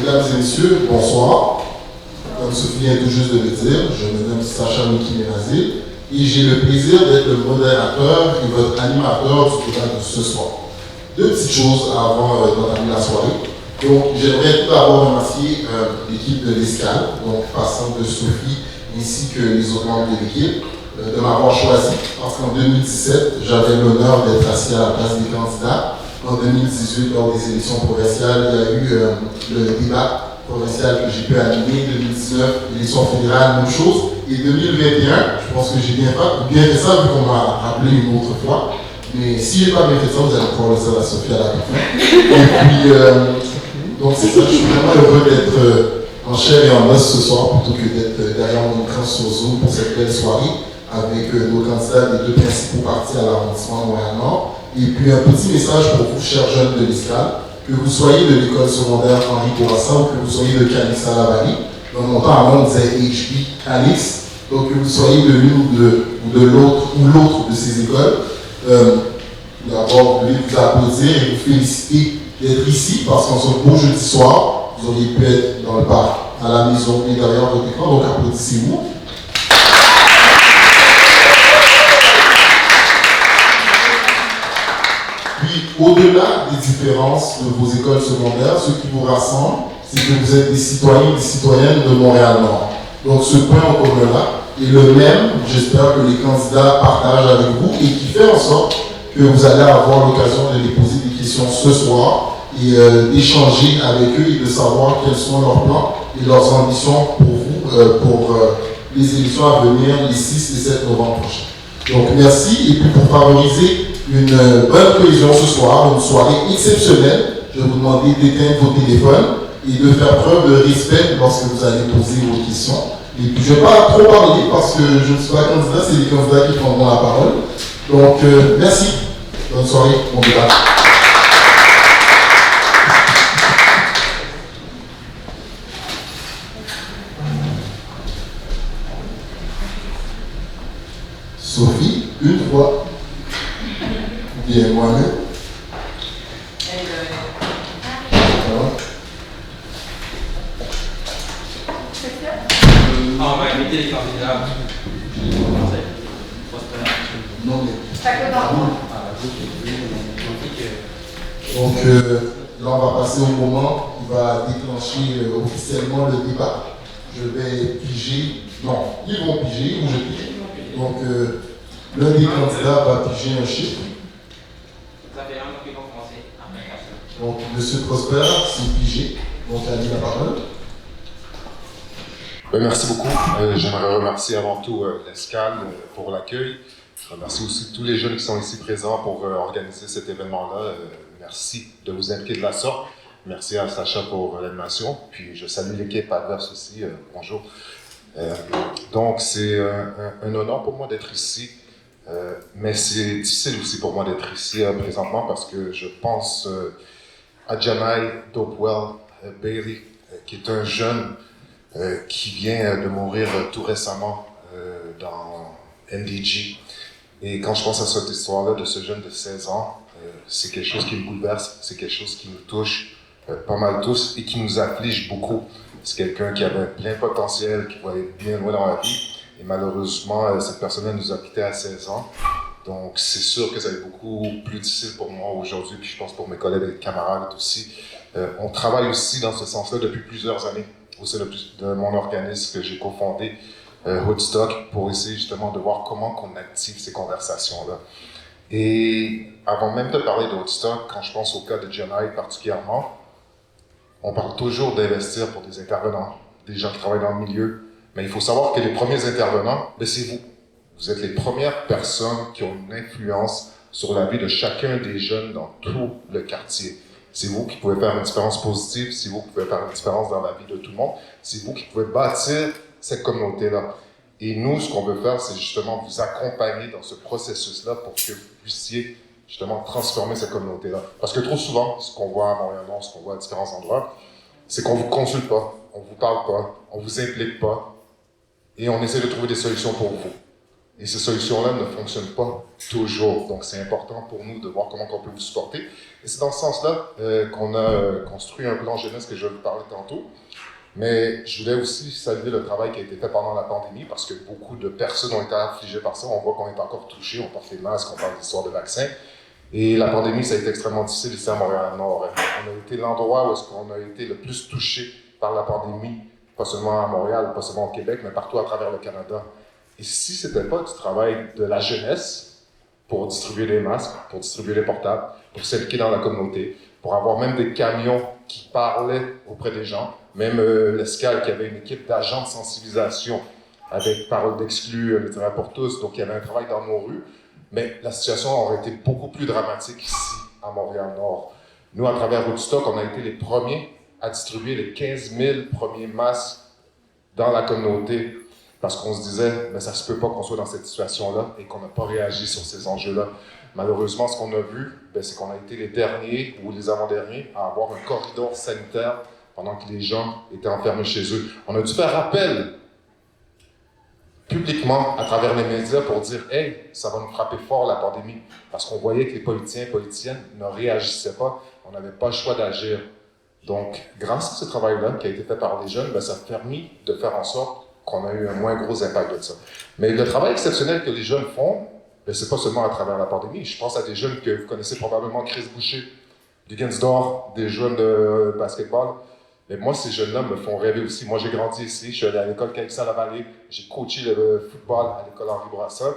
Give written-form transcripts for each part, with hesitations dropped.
Mesdames et messieurs, bonsoir. Comme Sophie vient tout juste de le dire, je me nomme Sacha Miki-Ménazil et j'ai le plaisir d'être le modérateur et votre animateur du débat de ce soir. Deux petites choses avant d'entamer la soirée. Donc, j'aimerais tout d'abord remercier l'équipe de l'Escale, donc passant de Sophie ainsi que les autres membres de l'équipe, de m'avoir choisi parce qu'en 2017, j'avais l'honneur d'être assis à la place des candidats. En 2018, lors des élections provinciales, il y a eu le débat provincial que j'ai pu animer. 2019, élections fédérales, même chose. Et 2021, je pense que j'ai bien fait ça vu qu'on m'a rappelé une autre fois. Mais si je n'ai pas bien fait ça, vous allez pouvoir le dire à Sophie à la fin. Et puis, donc c'est ça, je suis vraiment heureux d'être en chair et en os ce soir plutôt que d'être derrière mon écran sur Zoom pour cette belle soirée avec nos candidats des deux principaux partis à l'arrondissement Montréal-Nord. Et puis un petit message pour vous, chers jeunes de l'Escale, que vous soyez de l'école secondaire Henri Bourassa ou que vous soyez de Calix à la Vallée. Dans mon temps, avant, on disait HB Calix. Donc que vous soyez de l'une ou de l'autre de ces écoles. D'abord, je voulais vous applaudir et vous féliciter d'être ici parce qu'en ce beau jeudi soir, vous auriez pu être dans le parc, à la maison et derrière votre écran. Donc applaudissez-vous. Puis, au-delà des différences de vos écoles secondaires, ce qui vous rassemble, c'est que vous êtes des citoyens et des citoyennes de Montréal-Nord. Donc, ce point en commun-là est le même, j'espère que les candidats partagent avec vous et qui fait en sorte que vous allez avoir l'occasion de les poser des questions ce soir et d'échanger avec eux et de savoir quels sont leurs plans et leurs ambitions pour vous, pour les élections à venir les 6 et 7 novembre prochains. Donc, merci. Et puis, pour favoriser une bonne cohésion ce soir, une soirée exceptionnelle. Je vais vous demander d'éteindre vos téléphones et de faire preuve de respect lorsque vous allez poser vos questions. Et puis je ne vais pas trop parler parce que je ne suis pas candidat, c'est les candidats qui prendront la parole. Donc merci, bonne soirée, bon débat. Sophie, une fois. Bien, moi-même. On va inviter les candidats. Non, mais... Donc là, on va passer au moment qui va déclencher officiellement le débat. Je vais piger. Non, ils vont piger ou je pige. Donc l'un des candidats va piger un chiffre. Donc, M. Prosper, c'est pigé. Donc, allez la parole. Merci beaucoup. J'aimerais remercier avant tout l'Escale pour l'accueil. Je remercie aussi tous les jeunes qui sont ici présents pour organiser cet événement-là. Merci de vous impliquer de la sorte. Merci à Sacha pour l'animation. Puis je salue l'équipe adverse aussi. Bonjour. Donc, c'est un honneur pour moi d'être ici. Mais c'est difficile aussi pour moi d'être ici présentement parce que je pense à Janai Dopewell Bailey, qui est un jeune qui vient de mourir tout récemment dans NDG. Et quand je pense à cette histoire-là de ce jeune de 16 ans, c'est quelque chose qui me bouleverse, c'est quelque chose qui nous touche pas mal tous et qui nous afflige beaucoup. C'est quelqu'un qui avait plein potentiel, qui voulait bien loin dans la vie. Et malheureusement, cette personne-là nous a quittés à 16 ans. Donc, c'est sûr que ça va être beaucoup plus difficile pour moi aujourd'hui, puis je pense pour mes collègues et camarades aussi. On travaille aussi dans ce sens-là depuis plusieurs années au sein de mon organisme que j'ai cofondé, Woodstock, pour essayer justement de voir comment on active ces conversations-là. Et avant même de parler de Woodstock, quand je pense au cas de Janai particulièrement, on parle toujours d'investir pour des intervenants, des gens qui travaillent dans le milieu, mais il faut savoir que les premiers intervenants, c'est vous. Vous êtes les premières personnes qui ont une influence sur la vie de chacun des jeunes dans tout le quartier. C'est vous qui pouvez faire une différence positive, c'est vous qui pouvez faire une différence dans la vie de tout le monde, c'est vous qui pouvez bâtir cette communauté-là. Et nous, ce qu'on veut faire, c'est justement vous accompagner dans ce processus-là pour que vous puissiez justement transformer cette communauté-là. Parce que trop souvent, ce qu'on voit à Montréal, ce qu'on voit à différents endroits, c'est qu'on ne vous consulte pas, on ne vous parle pas, on ne vous implique pas, et on essaie de trouver des solutions pour vous. Et ces solutions-là ne fonctionnent pas toujours. Donc, c'est important pour nous de voir comment on peut vous supporter. Et c'est dans ce sens-là qu'on a construit un plan jeunesse que je vais vous parler tantôt. Mais je voulais aussi saluer le travail qui a été fait pendant la pandémie parce que beaucoup de personnes ont été affligées par ça. On voit qu'on est encore touché, on porte les masques, on parle d'histoire de vaccins. Et la pandémie, ça a été extrêmement difficile ici à Montréal-Nord. On a été l'endroit où on a été le plus touché par la pandémie, pas seulement à Montréal, pas seulement au Québec, mais partout à travers le Canada. Et si ce n'était pas du travail de la jeunesse pour distribuer les masques, pour distribuer les portables, pour s'impliquer dans la communauté, pour avoir même des camions qui parlaient auprès des gens, même l'Escale qui avait une équipe d'agents de sensibilisation avec parole d'exclus, littéraire pour tous, donc il y avait un travail dans nos rues, mais la situation aurait été beaucoup plus dramatique ici, à Montréal-Nord. Nous, à travers Woodstock, on a été les premiers à distribuer les 15 000 premiers masques dans la communauté, parce qu'on se disait, mais ça se peut pas qu'on soit dans cette situation-là et qu'on n'a pas réagi sur ces enjeux-là. Malheureusement, ce qu'on a vu, c'est qu'on a été les derniers ou les avant-derniers à avoir un corridor sanitaire pendant que les gens étaient enfermés chez eux. On a dû faire appel publiquement à travers les médias pour dire « Hey, ça va nous frapper fort la pandémie », parce qu'on voyait que les politiciens et politiciennes ne réagissaient pas, on n'avait pas le choix d'agir. Donc, grâce à ce travail-là qui a été fait par les jeunes, ça a permis de faire en sorte qu'on a eu un moins gros impact de ça. Mais le travail exceptionnel que les jeunes font, c'est pas seulement à travers la pandémie. Je pense à des jeunes que vous connaissez probablement, Chris Boucher, du Gainsdor, des jeunes de basketball. Mais moi, ces jeunes-là me font rêver aussi. Moi, j'ai grandi ici, je suis allé à l'école Caïssa-la-Vallée, j'ai coaché le football à l'école Henri Bourassa,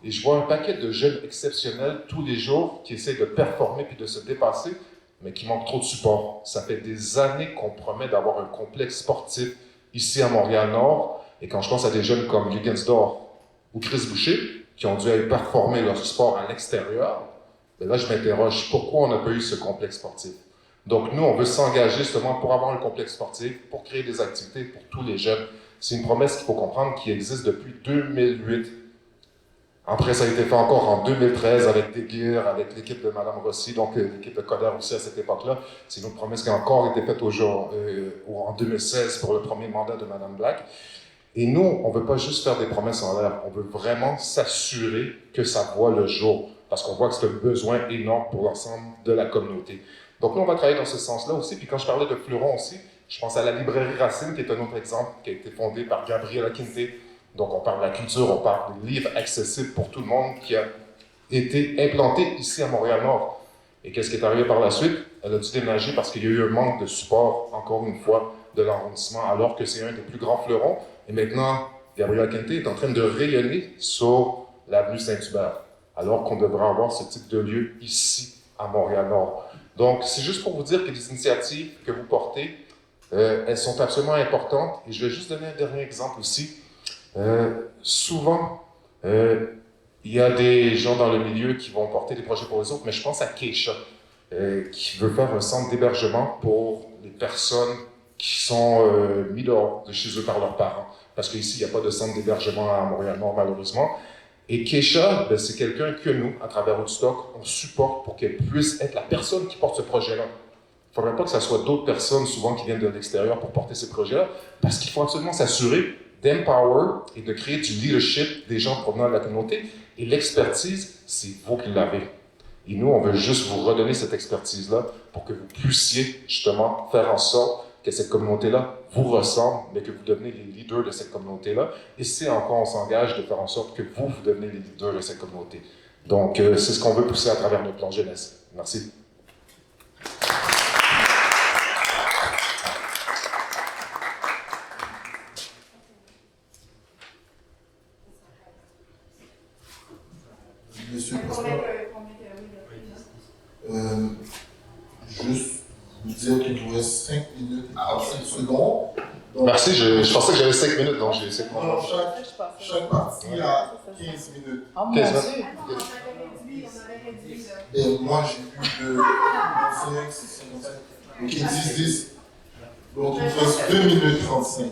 et je vois un paquet de jeunes exceptionnels tous les jours qui essaient de performer puis de se dépasser, mais qui manquent trop de support. Ça fait des années qu'on promet d'avoir un complexe sportif ici à Montréal-Nord, et quand je pense à des jeunes comme Lee Gainsdor ou Chris Boucher, qui ont dû aller performer leur sport à l'extérieur, là, je m'interroge, pourquoi on n'a pas eu ce complexe sportif? Donc, nous, on veut s'engager justement pour avoir un complexe sportif, pour créer des activités pour tous les jeunes. C'est une promesse qu'il faut comprendre qui existe depuis 2008. Après, ça a été fait encore en 2013 avec Deguire, avec l'équipe de Mme Rossi, donc l'équipe de Coder aussi à cette époque-là. C'est une autre promesse qui a encore été faite en 2016 pour le premier mandat de Mme Black. Et nous, on ne veut pas juste faire des promesses en l'air, on veut vraiment s'assurer que ça voit le jour, parce qu'on voit que c'est un besoin énorme pour l'ensemble de la communauté. Donc nous, on va travailler dans ce sens-là aussi. Puis quand je parlais de fleurons aussi, je pense à la librairie Racine, qui est un autre exemple, qui a été fondée par Gabriela Quinte. Donc on parle de la culture, on parle des livres accessibles pour tout le monde, qui a été implantée ici à Montréal-Nord. Et qu'est-ce qui est arrivé par la suite? Elle a dû déménager parce qu'il y a eu un manque de support, encore une fois, de l'arrondissement, alors que c'est un des plus grands fleurons. Et maintenant, Gabriela Quinte est en train de rayonner sur l'avenue Saint-Hubert, alors qu'on devrait avoir ce type de lieu ici, à Montréal-Nord. Donc, c'est juste pour vous dire que les initiatives que vous portez, elles sont absolument importantes. Et je vais juste donner un dernier exemple aussi. Souvent, il y a des gens dans le milieu qui vont porter des projets pour les autres, mais je pense à Keisha, qui veut faire un centre d'hébergement pour les personnes qui sont mis dehors de chez eux par leurs parents. Parce qu'ici, il n'y a pas de centre d'hébergement à Montréal-Nord, malheureusement. Et Keisha, c'est quelqu'un que nous, à travers Woodstock, on supporte pour qu'elle puisse être la personne qui porte ce projet-là. Il ne faudrait pas que ce soit d'autres personnes, souvent, qui viennent de l'extérieur pour porter ces projets-là, parce qu'il faut absolument s'assurer d'empower et de créer du leadership des gens provenant de la communauté. Et l'expertise, c'est vous qui l'avez. Et nous, on veut juste vous redonner cette expertise-là pour que vous puissiez, justement, faire en sorte que cette communauté-là vous ressemble, mais que vous devenez les leaders de cette communauté-là. Et c'est encore, on s'engage de faire en sorte que vous devenez les leaders de cette communauté. Donc, c'est ce qu'on veut pousser à travers notre plan jeunesse. Merci. Monsieur le Président, juste vous dire qu'il vous reste 5 minutes et 35 secondes. Donc, merci, je pensais que j'avais 5 minutes, donc j'ai 5 minutes. Alors, chaque partie a 15 minutes. Oh mon 15 Dieu! Et moi, j'ai plus de 55, 55. Ok, 10. Donc, il vous reste 2 minutes 35.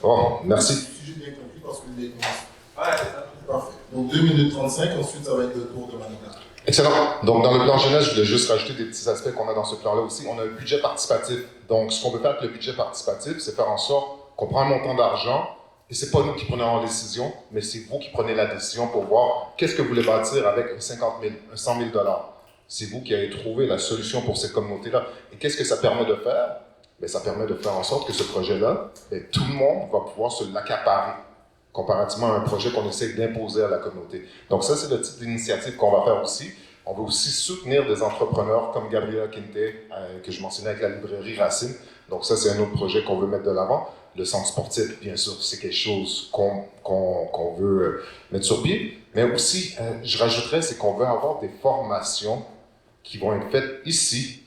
Bon, merci. Si j'ai bien compris, parce que vous avez commencé. Ouais, c'est ça. Parfait. Donc, 2 minutes 35, ensuite, ça va être le tour de Mme Black. Excellent. Donc, dans le plan jeunesse, je voulais juste rajouter des petits aspects qu'on a dans ce plan-là aussi. On a un budget participatif. Donc, ce qu'on veut faire avec le budget participatif, c'est faire en sorte qu'on prend un montant d'argent Et c'est pas nous qui prenons la décision, mais c'est vous qui prenez la décision pour voir qu'est-ce que vous voulez bâtir avec 50 000, 100 000 dollars. C'est vous qui avez trouvé la solution pour cette communauté-là. Et qu'est-ce que ça permet de faire? Bien, ça permet de faire en sorte que ce projet-là, bien, tout le monde va pouvoir se l'accaparer, comparativement à un projet qu'on essaie d'imposer à la communauté. Donc ça, c'est le type d'initiative qu'on va faire aussi. On veut aussi soutenir des entrepreneurs comme Gabriela Quinte, que je mentionnais avec la librairie Racine. Donc ça, c'est un autre projet qu'on veut mettre de l'avant. Le centre sportif, bien sûr, c'est quelque chose qu'on veut mettre sur pied. Mais aussi, je rajouterais, c'est qu'on veut avoir des formations qui vont être faites ici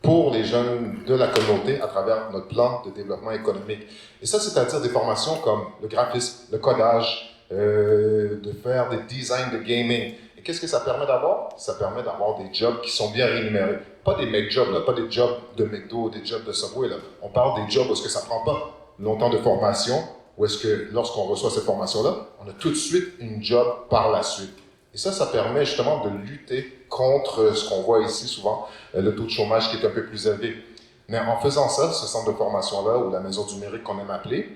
pour les jeunes de la communauté à travers notre plan de développement économique. Et ça, c'est-à-dire des formations comme le graphisme, le codage, de faire des designs de gaming. Et qu'est-ce que ça permet d'avoir? Ça permet d'avoir des jobs qui sont bien rémunérés. Pas des make jobs, là, pas des jobs de McDo, des jobs de Subway. Là. On parle des jobs où est-ce que ça prend pas longtemps de formation, où est-ce que lorsqu'on reçoit cette formation-là, on a tout de suite une job par la suite. Et ça permet justement de lutter contre ce qu'on voit ici souvent, le taux de chômage qui est un peu plus élevé. Mais en faisant ça, ce centre de formation-là, ou la maison du numérique qu'on aime appeler,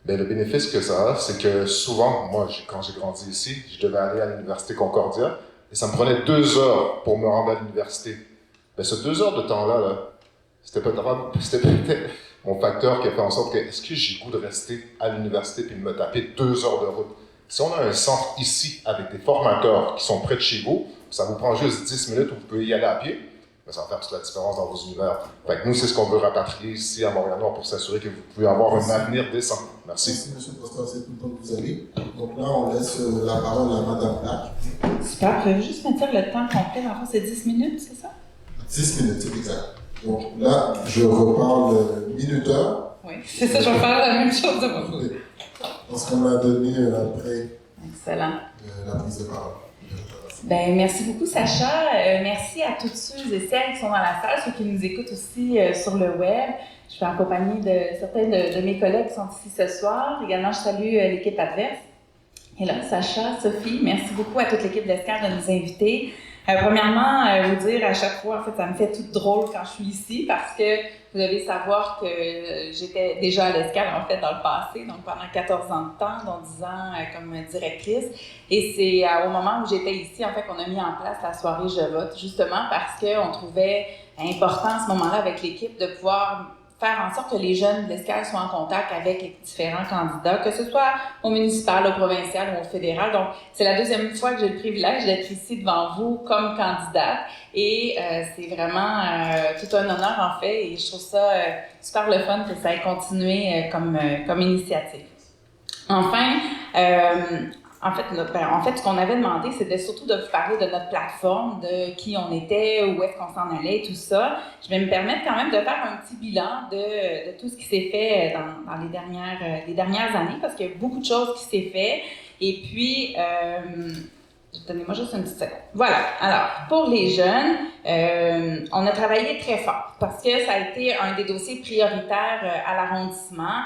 bien, le bénéfice que ça a, c'est que souvent, moi, quand j'ai grandi ici, je devais aller à l'université Concordia, et ça me prenait 2 heures pour me rendre à l'université. Bien, ce 2 heures de temps-là, là, c'était peut-être mon facteur qui a fait en sorte que, est-ce que j'ai le goût de rester à l'université puis de me taper 2 heures de route? Si on a un centre ici avec des formateurs qui sont près de chez vous, ça vous prend juste 10 minutes où vous pouvez y aller à pied, mais ça va faire toute la différence dans vos univers. Fait que nous, c'est ce qu'on veut rapatrier ici à Montréal-Nord pour s'assurer que vous pouvez avoir un avenir décent. Merci. Merci, M. le Pasteur, c'est tout le temps que vous avez. Donc là, on laisse la parole à Mme Black. Super, pouvez-vous juste me dire le temps complet? En fait, c'est 10 minutes, c'est ça? 10 minutes, c'est exact. Donc là, je reparle minuteur. Oui, c'est ça, je vais faire la même chose de mon côté. Parce qu'on m'a donné après Excellent. La prise de parole. Ben, merci beaucoup, Sacha. Merci à toutes ceux et celles qui sont dans la salle, ceux qui nous écoutent aussi sur le web. Je suis en compagnie de certains de mes collègues qui sont ici ce soir. Également, je salue l'équipe adverse. Et là, Sacha, Sophie, merci beaucoup à toute l'équipe d'Escale de nous inviter. Premièrement, vous dire à chaque fois, en fait, ça me fait tout drôle quand je suis ici parce que vous devez savoir que j'étais déjà à l'Escale, en fait, dans le passé, donc pendant 14 ans de temps, dont 10 ans comme directrice. Et c'est au moment où j'étais ici, en fait, qu'on a mis en place la soirée Je vote, justement parce qu'on trouvait important à ce moment-là avec l'équipe de pouvoir faire en sorte que les jeunes de l'Escale soient en contact avec les différents candidats, que ce soit au municipal, au provincial ou au fédéral. Donc, c'est la deuxième fois que j'ai le privilège d'être ici devant vous comme candidate et c'est vraiment tout un honneur en fait et je trouve ça super le fun que ça ait continué comme initiative. Enfin, en fait, ce qu'on avait demandé, c'était surtout de vous parler de notre plateforme, de qui on était, où est-ce qu'on s'en allait, tout ça. Je vais me permettre quand même de faire un petit bilan de tout ce qui s'est fait dans les dernières années, parce qu'il y a beaucoup de choses qui s'est fait. Et puis, donnez-moi juste une petite seconde. Voilà. Alors, pour les jeunes, on a travaillé très fort parce que ça a été un des dossiers prioritaires à l'arrondissement.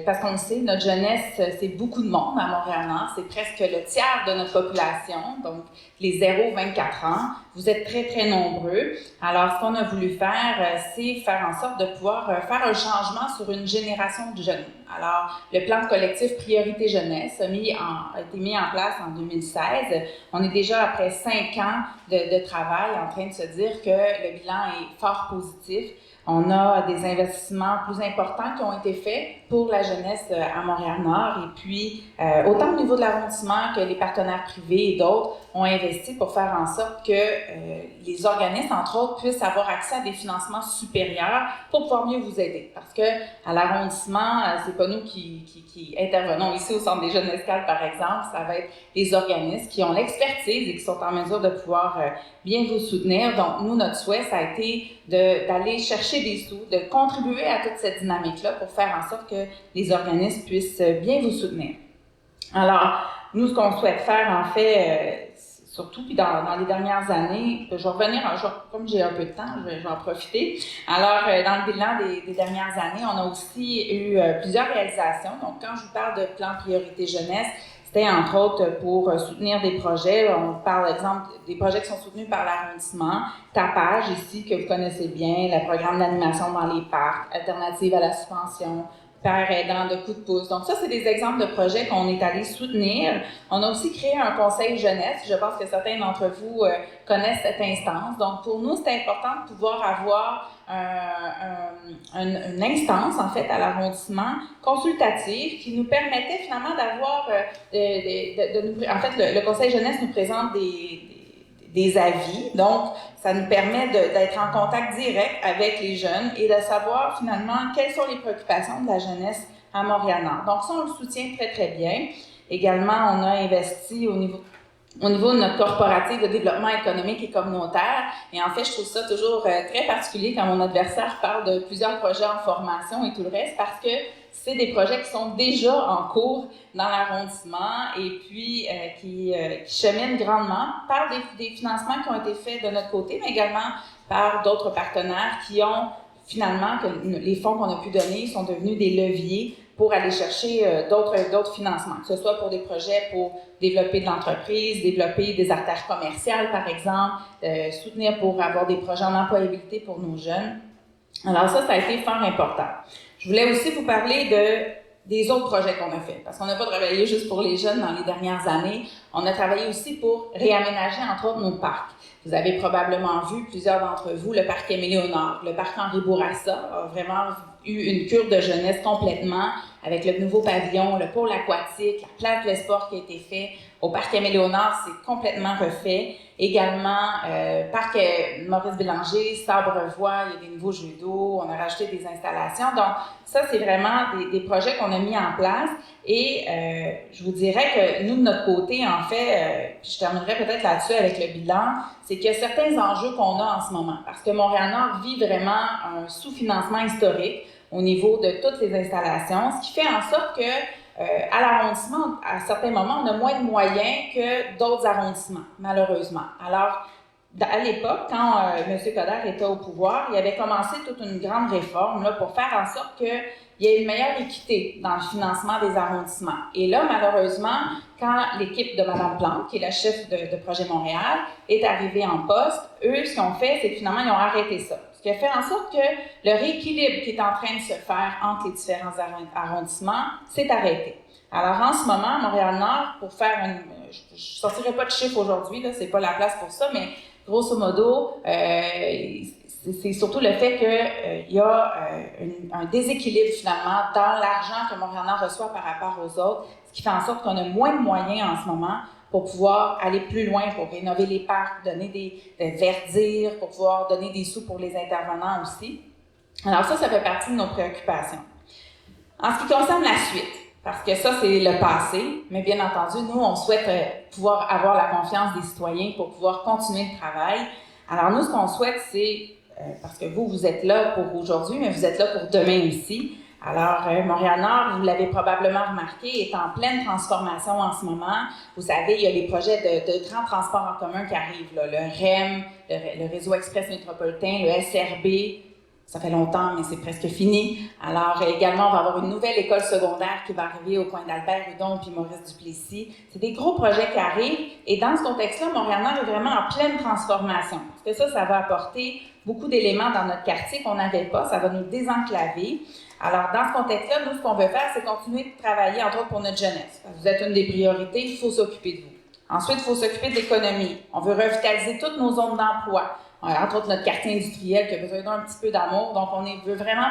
Parce qu'on le sait, notre jeunesse, c'est beaucoup de monde à Montréal-Nord. C'est presque le tiers de notre population, donc les 0-24 ans. Vous êtes très, très nombreux. Alors, ce qu'on a voulu faire, c'est faire en sorte de pouvoir faire un changement sur une génération de jeunes. Alors, le plan collectif Priorité Jeunesse a été mis en place en 2016. On est déjà après 5 ans de travail en train de se dire que le bilan est fort positif. On a des investissements plus importants qui ont été faits pour la jeunesse à Montréal-Nord et puis autant au niveau de l'arrondissement que les partenaires privés et d'autres ont investi pour faire en sorte que les organismes, entre autres, puissent avoir accès à des financements supérieurs pour pouvoir mieux vous aider. Parce que à l'arrondissement, c'est pas nous qui intervenons ici au Centre des jeunes d'Escale, par exemple, ça va être les organismes qui ont l'expertise et qui sont en mesure de pouvoir bien vous soutenir. Donc, nous, notre souhait, ça a été d'aller chercher des sous, de contribuer à toute cette dynamique-là pour faire en sorte que les organismes puissent bien vous soutenir. Alors, nous, ce qu'on souhaite faire, en fait, surtout, puis dans les dernières années, je vais revenir, comme j'ai un peu de temps, je vais en profiter. Alors, dans le bilan des dernières années, on a aussi eu plusieurs réalisations. Donc, quand je vous parle de plan priorité jeunesse, c'était entre autres pour soutenir des projets. On parle, par exemple, des projets qui sont soutenus par l'arrondissement. Tapage, ici, que vous connaissez bien, le programme d'animation dans les parcs, Alternative à la suspension, par aidant de coups de pouce. Donc ça, c'est des exemples de projets qu'on est allé soutenir. On a aussi créé un conseil jeunesse. Je pense que certains d'entre vous connaissent cette instance. Donc pour nous, c'est important de pouvoir avoir une instance, en fait, à l'arrondissement consultative qui nous permettait finalement d'avoir, en fait, le conseil jeunesse nous présente des avis. Donc, ça nous permet d'être en contact direct avec les jeunes et de savoir finalement quelles sont les préoccupations de la jeunesse à Montréal-Nord. Donc, ça, on le soutient très, très bien. Également, on a investi au niveau de notre corporative de développement économique et communautaire. Et en fait, je trouve ça toujours très particulier quand mon adversaire parle de plusieurs projets en formation et tout le reste, parce que c'est des projets qui sont déjà en cours dans l'arrondissement et puis qui cheminent grandement par des financements qui ont été faits de notre côté, mais également par d'autres partenaires qui ont finalement, que les fonds qu'on a pu donner sont devenus des leviers pour aller chercher d'autres financements, que ce soit pour des projets pour développer de l'entreprise, développer des artères commerciales, par exemple, soutenir pour avoir des projets en employabilité pour nos jeunes. Alors ça a été fort important. Je voulais aussi vous parler des autres projets qu'on a fait, parce qu'on n'a pas travaillé juste pour les jeunes dans les dernières années. On a travaillé aussi pour réaménager, entre autres, nos parcs. Vous avez probablement vu, plusieurs d'entre vous, le parc Émilie-Léonard, le parc Henri Bourassa a vraiment eu une cure de jeunesse complètement, avec le nouveau pavillon, le pôle aquatique, la place de l'Esport qui a été fait. Au parc Émilie-Léonard, c'est complètement refait. Également, parc Maurice Bélanger, Sabrevoie, il y a des nouveaux jeux d'eau, on a rajouté des installations. Donc, ça, c'est vraiment des projets qu'on a mis en place. Et je vous dirais que nous, de notre côté, en fait, puis je terminerai peut-être là-dessus avec le bilan, c'est qu'il y a certains enjeux qu'on a en ce moment. Parce que Montréal-Nord vit vraiment un sous-financement historique au niveau de toutes les installations, ce qui fait en sorte que à l'arrondissement, à certains moments, on a moins de moyens que d'autres arrondissements, malheureusement. Alors, à l'époque, quand M. Coderre était au pouvoir, il avait commencé toute une grande réforme là, pour faire en sorte qu'il y ait une meilleure équité dans le financement des arrondissements. Et là, malheureusement, quand l'équipe de Mme Plante, qui est la chef de Projet Montréal, est arrivée en poste, eux, ce qu'ils ont fait, c'est que finalement, ils ont arrêté ça. Ce qui a fait en sorte que le rééquilibre qui est en train de se faire entre les différents arrondissements s'est arrêté. Alors, en ce moment, Montréal-Nord, pour faire je ne sortirai pas de chiffres aujourd'hui, là, c'est pas la place pour ça, mais grosso modo, c'est surtout le fait qu'il y a un déséquilibre finalement dans l'argent que Montréal-Nord reçoit par rapport aux autres, ce qui fait en sorte qu'on a moins de moyens en ce moment pour pouvoir aller plus loin, pour rénover les parcs, donner des verdir, pour pouvoir donner des sous pour les intervenants aussi. Alors ça fait partie de nos préoccupations. En ce qui concerne la suite, parce que ça, c'est le passé, mais bien entendu, nous, on souhaite pouvoir avoir la confiance des citoyens pour pouvoir continuer le travail. Alors nous, ce qu'on souhaite, c'est, parce que vous êtes là pour aujourd'hui, mais vous êtes là pour demain aussi. Alors, Montréal-Nord, vous l'avez probablement remarqué, est en pleine transformation en ce moment. Vous savez, il y a les projets de grands transports en commun qui arrivent, là, le REM, le Réseau Express métropolitain, le SRB. Ça fait longtemps, mais c'est presque fini. Alors, également, on va avoir une nouvelle école secondaire qui va arriver au coin d'Albert Hudon puis Maurice Duplessis. C'est des gros projets qui arrivent. Et dans ce contexte-là, Montréal-Nord est vraiment en pleine transformation. Parce que ça va apporter beaucoup d'éléments dans notre quartier qu'on n'avait pas. Ça va nous désenclaver. Alors, dans ce contexte-là, nous, ce qu'on veut faire, c'est continuer de travailler, entre autres, pour notre jeunesse. Vous êtes une des priorités, il faut s'occuper de vous. Ensuite, il faut s'occuper de l'économie. On veut revitaliser toutes nos zones d'emploi. Entre autres, notre quartier industriel qui a besoin d'un petit peu d'amour. Donc, on veut vraiment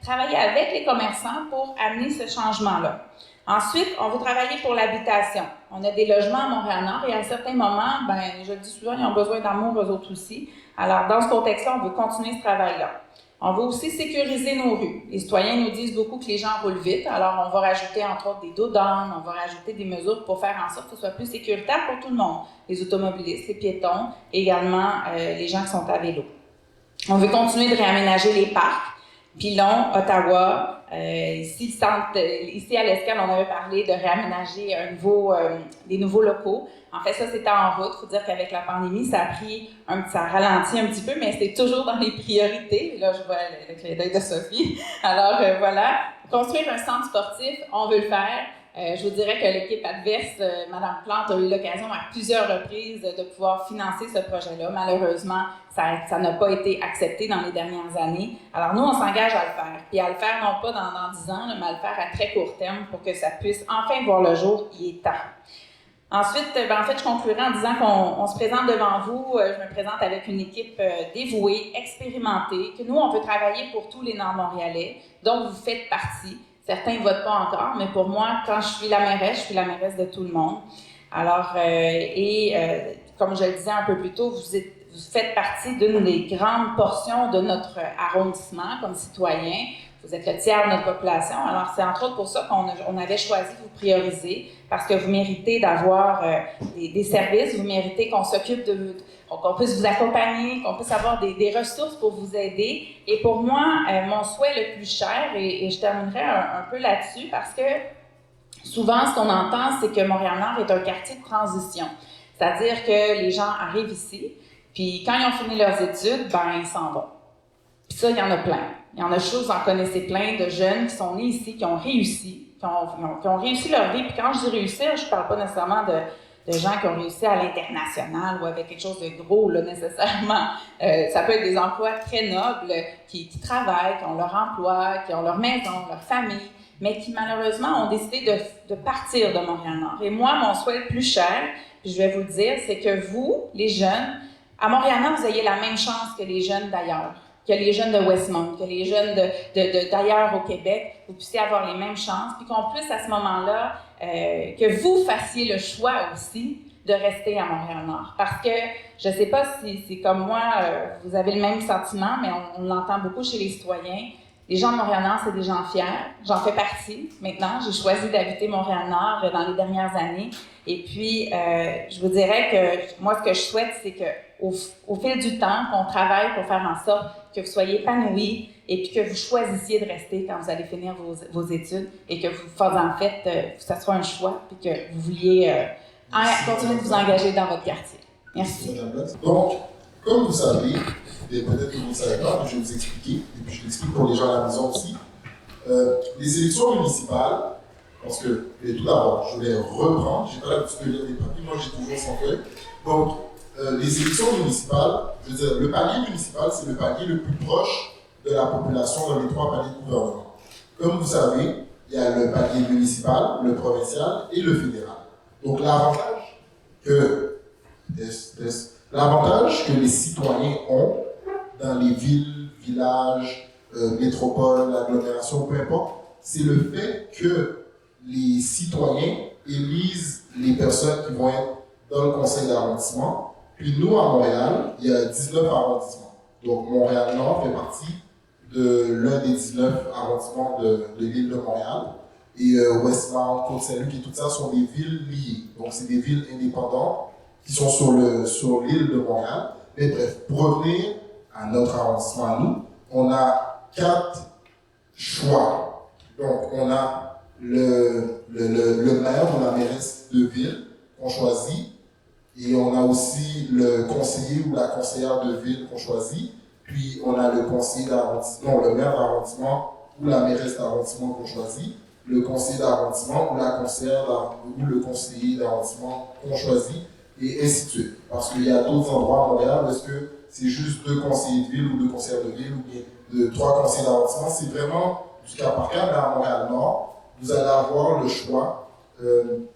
travailler avec les commerçants pour amener ce changement-là. Ensuite, on veut travailler pour l'habitation. On a des logements à Montréal-Nord et à certains moments, je le dis souvent, ils ont besoin d'amour eux autres aussi. Alors, dans ce contexte-là, on veut continuer ce travail-là. On veut aussi sécuriser nos rues. Les citoyens nous disent beaucoup que les gens roulent vite, alors on va rajouter entre autres des dos d'âne, on va rajouter des mesures pour faire en sorte que ce soit plus sécuritaire pour tout le monde. Les automobilistes, les piétons, également les gens qui sont à vélo. On veut continuer de réaménager les parcs. Pilon, Ottawa, ici à l'Escale, on avait parlé de réaménager des nouveaux locaux. En fait, ça, c'était en route. Il faut dire qu'avec la pandémie, ça a ralenti un petit peu, mais c'est toujours dans les priorités. Là, je vois le clin d'œil de Sophie. Alors, voilà. Construire un centre sportif, on veut le faire. Je vous dirais que l'équipe adverse, Mme Plante, a eu l'occasion à plusieurs reprises de pouvoir financer ce projet-là. Malheureusement, ça n'a pas été accepté dans les dernières années. Alors nous, on s'engage à le faire. Puis à le faire non pas dans 10 ans, mais à le faire à très court terme pour que ça puisse enfin voir le jour. Il est temps. Ensuite, en fait, je conclurai en disant qu'on se présente devant vous. Je me présente avec une équipe dévouée, expérimentée, que nous, on veut travailler pour tous les Nord-Montréalais, dont vous faites partie. Certains ne votent pas encore, mais pour moi, quand je suis la mairesse de tout le monde. Alors, comme je le disais un peu plus tôt, vous faites partie d'une des grandes portions de notre arrondissement comme citoyen. Vous êtes le tiers de notre population. Alors, c'est entre autres pour ça qu'on avait choisi de vous prioriser, parce que vous méritez d'avoir des services, vous méritez qu'on s'occupe qu'on puisse vous accompagner, qu'on puisse avoir des ressources pour vous aider. Et pour moi, mon souhait le plus cher, et je terminerai un peu là-dessus, parce que souvent, ce qu'on entend, c'est que Montréal-Nord est un quartier de transition. C'est-à-dire que les gens arrivent ici, puis quand ils ont fini leurs études, ils s'en vont. Puis ça, il y en a plein. Il y en a vous en connaissez plein de jeunes qui sont nés ici, qui ont réussi, qui ont réussi leur vie. Puis quand je dis réussir, je ne parle pas nécessairement de gens qui ont réussi à l'international ou avec quelque chose de gros, là, nécessairement. Ça peut être des emplois très nobles, qui travaillent, qui ont leur emploi, qui ont leur maison, leur famille, mais qui malheureusement ont décidé de partir de Montréal-Nord. Et moi, mon souhait le plus cher, puis je vais vous le dire, c'est que vous, les jeunes, à Montréal-Nord, vous ayez la même chance que les jeunes d'ailleurs, que les jeunes de Westmount, que les jeunes d'ailleurs au Québec, vous puissiez avoir les mêmes chances, puis qu'on puisse à ce moment-là, que vous fassiez le choix aussi de rester à Montréal-Nord. Parce que, je ne sais pas si c'est comme moi, vous avez le même sentiment, mais on l'entend beaucoup chez les citoyens. Les gens de Montréal-Nord, c'est des gens fiers. J'en fais partie maintenant. J'ai choisi d'habiter Montréal-Nord dans les dernières années. Et puis, je vous dirais que moi, ce que je souhaite, c'est qu'au fil du temps, qu'on travaille pour faire en sorte que vous soyez épanouis et puis que vous choisissiez de rester quand vous allez finir vos études et que vous fassiez en fait, que ça soit un choix puis que vous vouliez continuer de vous engager dans votre quartier. Merci. Donc, comme vous savez, et peut-être que vous ne savez pas, mais je vais vous expliquer, et puis je l'explique pour les gens à la maison aussi. Les élections municipales, parce que, et tout d'abord, je vais reprendre, j'ai pas l'habitude de lire des papiers, moi j'ai toujours sans feuille. Donc, les élections municipales, je veux dire, le palier municipal, c'est le palier le plus proche de la population dans les 3 paliers de gouvernement. Comme vous savez, il y a le palier municipal, le provincial et le fédéral. Donc, l'avantage que les citoyens ont dans les villes, villages, métropoles, agglomérations, peu importe, c'est le fait que les citoyens élisent les personnes qui vont être dans le conseil d'arrondissement. Puis nous, à Montréal, il y a 19 arrondissements. Donc Montréal-Nord fait partie de l'un des 19 arrondissements de l'île de Montréal. Et Westmount, Côte-Saint-Luc et tout ça sont des villes liées. Donc c'est des villes indépendantes qui sont sur l'île de Montréal. Mais bref, pour revenir à notre arrondissement à nous, on a 4 choix. Donc on a le maire ou la mairesse de ville qu'on choisit, et on a aussi le conseiller ou la conseillère de ville qu'on choisit, puis on a le conseiller d'arrondissement, le maire d'arrondissement ou la mairesse d'arrondissement qu'on choisit, le conseiller d'arrondissement ou la conseillère ou le conseiller d'arrondissement qu'on choisit, et ainsi de suite. Parce qu'il y a d'autres endroits à Montréal où est-ce que c'est juste 2 conseillers de ville ou 2 conseillères de ville ou bien 3 conseillers d'arrondissement. C'est vraiment du cas par cas, mais à Montréal-Nord, vous allez avoir le choix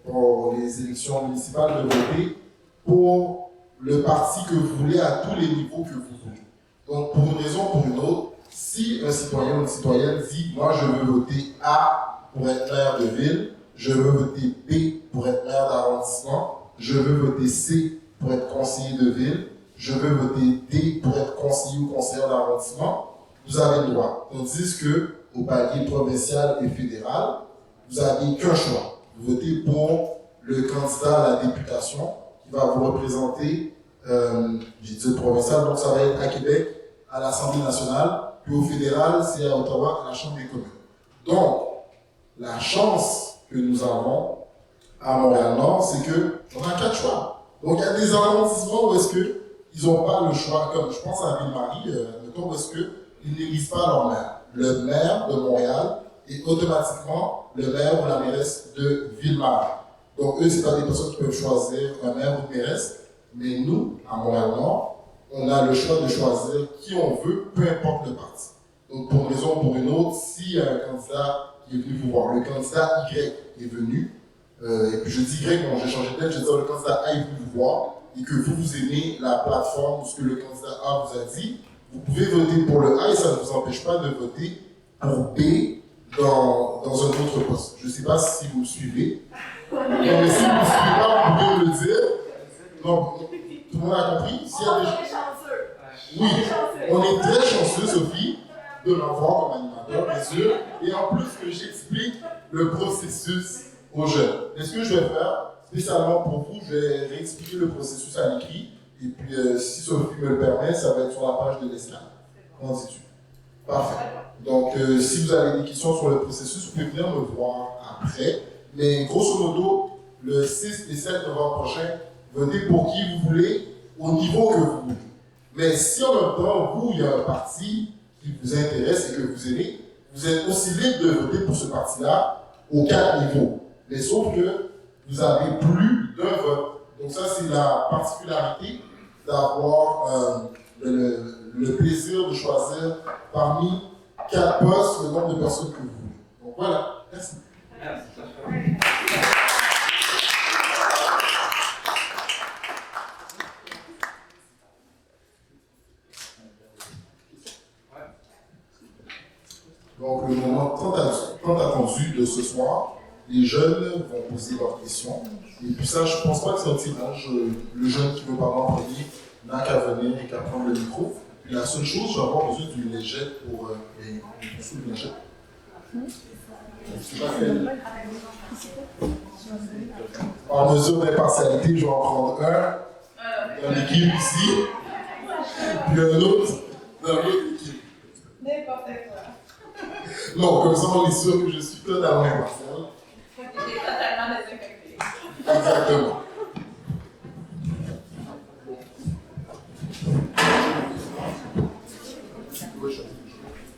pour les élections municipales de voter pour le parti que vous voulez à tous les niveaux que vous voulez. Donc, pour une raison ou pour une autre, si un citoyen ou une citoyenne dit « moi, je veux voter A pour être maire de ville, je veux voter B pour être maire d'arrondissement, je veux voter C pour être conseiller de ville, je veux voter D pour être conseiller ou conseillère d'arrondissement », vous avez le droit. Tandis qu'au palier provincial et fédéral, vous n'avez qu'un choix. Vous votez pour le candidat à la députation qui va vous représenter, j'ai dit provincial, donc ça va être à Québec, à l'Assemblée nationale, puis au fédéral, c'est à Ottawa, à la Chambre des communes. Donc, la chance que nous avons à Montréal-Nord, c'est qu'on a 4 choix. Donc, il y a des arrondissements où est-ce qu'ils n'ont pas le choix, comme je pense à Ville-Marie, mettons, où est-ce qu'ils n'élisent pas leur maire. Le maire de Montréal et automatiquement le maire ou la mairesse de Ville-Marie. Donc eux, ce n'est pas des personnes qui peuvent choisir un maire ou une mairesse, mais nous, à Montréal-Nord, on a le choix de choisir qui on veut, peu importe le parti. Donc pour une raison ou pour une autre, s'il y a un candidat qui est venu vous voir, le candidat Y est venu, et puis je dis Y, bon, j'ai changé de tête, je dis le candidat A est venu vous voir, et que vous aimez la plateforme ou ce que le candidat A vous a dit, vous pouvez voter pour le A et ça ne vous empêche pas de voter pour B dans un autre poste. Je ne sais pas si vous me suivez. Non, mais si vous ne suivez pas, vous pouvez me le dire. Donc, tout le monde a compris? S'il y a des... Oui, on est très chanceux, Sophie, de l'avoir comme animateur, bien sûr, et en plus que j'explique le processus aux jeunes. Et ce que je vais faire, spécialement pour vous, je vais réexpliquer le processus à l'écrit, et puis si Sophie me le permet, ça va être sur la page de l'escale. Qu'en dis-tu? Parfait. Donc, si vous avez des questions sur le processus, vous pouvez venir me voir après, mais grosso modo, le 6 et 7 novembre prochain, votez pour qui vous voulez, au niveau que vous voulez. Mais si en même temps, vous, il y a un parti qui vous intéresse et que vous aimez, vous êtes aussi libre de voter pour ce parti-là aux 4 niveaux. Mais sauf que vous avez plus d'un vote. Donc ça, c'est la particularité d'avoir le plaisir de choisir parmi 4 postes le nombre de personnes que vous voulez. Donc voilà, merci. Donc, le moment tant attendu de ce soir, les jeunes vont poser leurs questions. Et puis ça, je ne pense pas que c'est un tirage. Le jeune qui veut parler en premier n'a qu'à venir et qu'à prendre le micro. Puis la seule chose, je vais avoir besoin d'une légette pour les sous de légette. En mesure d'impartialité, je vais en prendre un dans l'équipe ici, puis un autre dans l'autre équipe. N'importe quoi. Non, comme ça, on est sûr que je suis totalement impartial. Tu es totalement désaffecté. Exactement.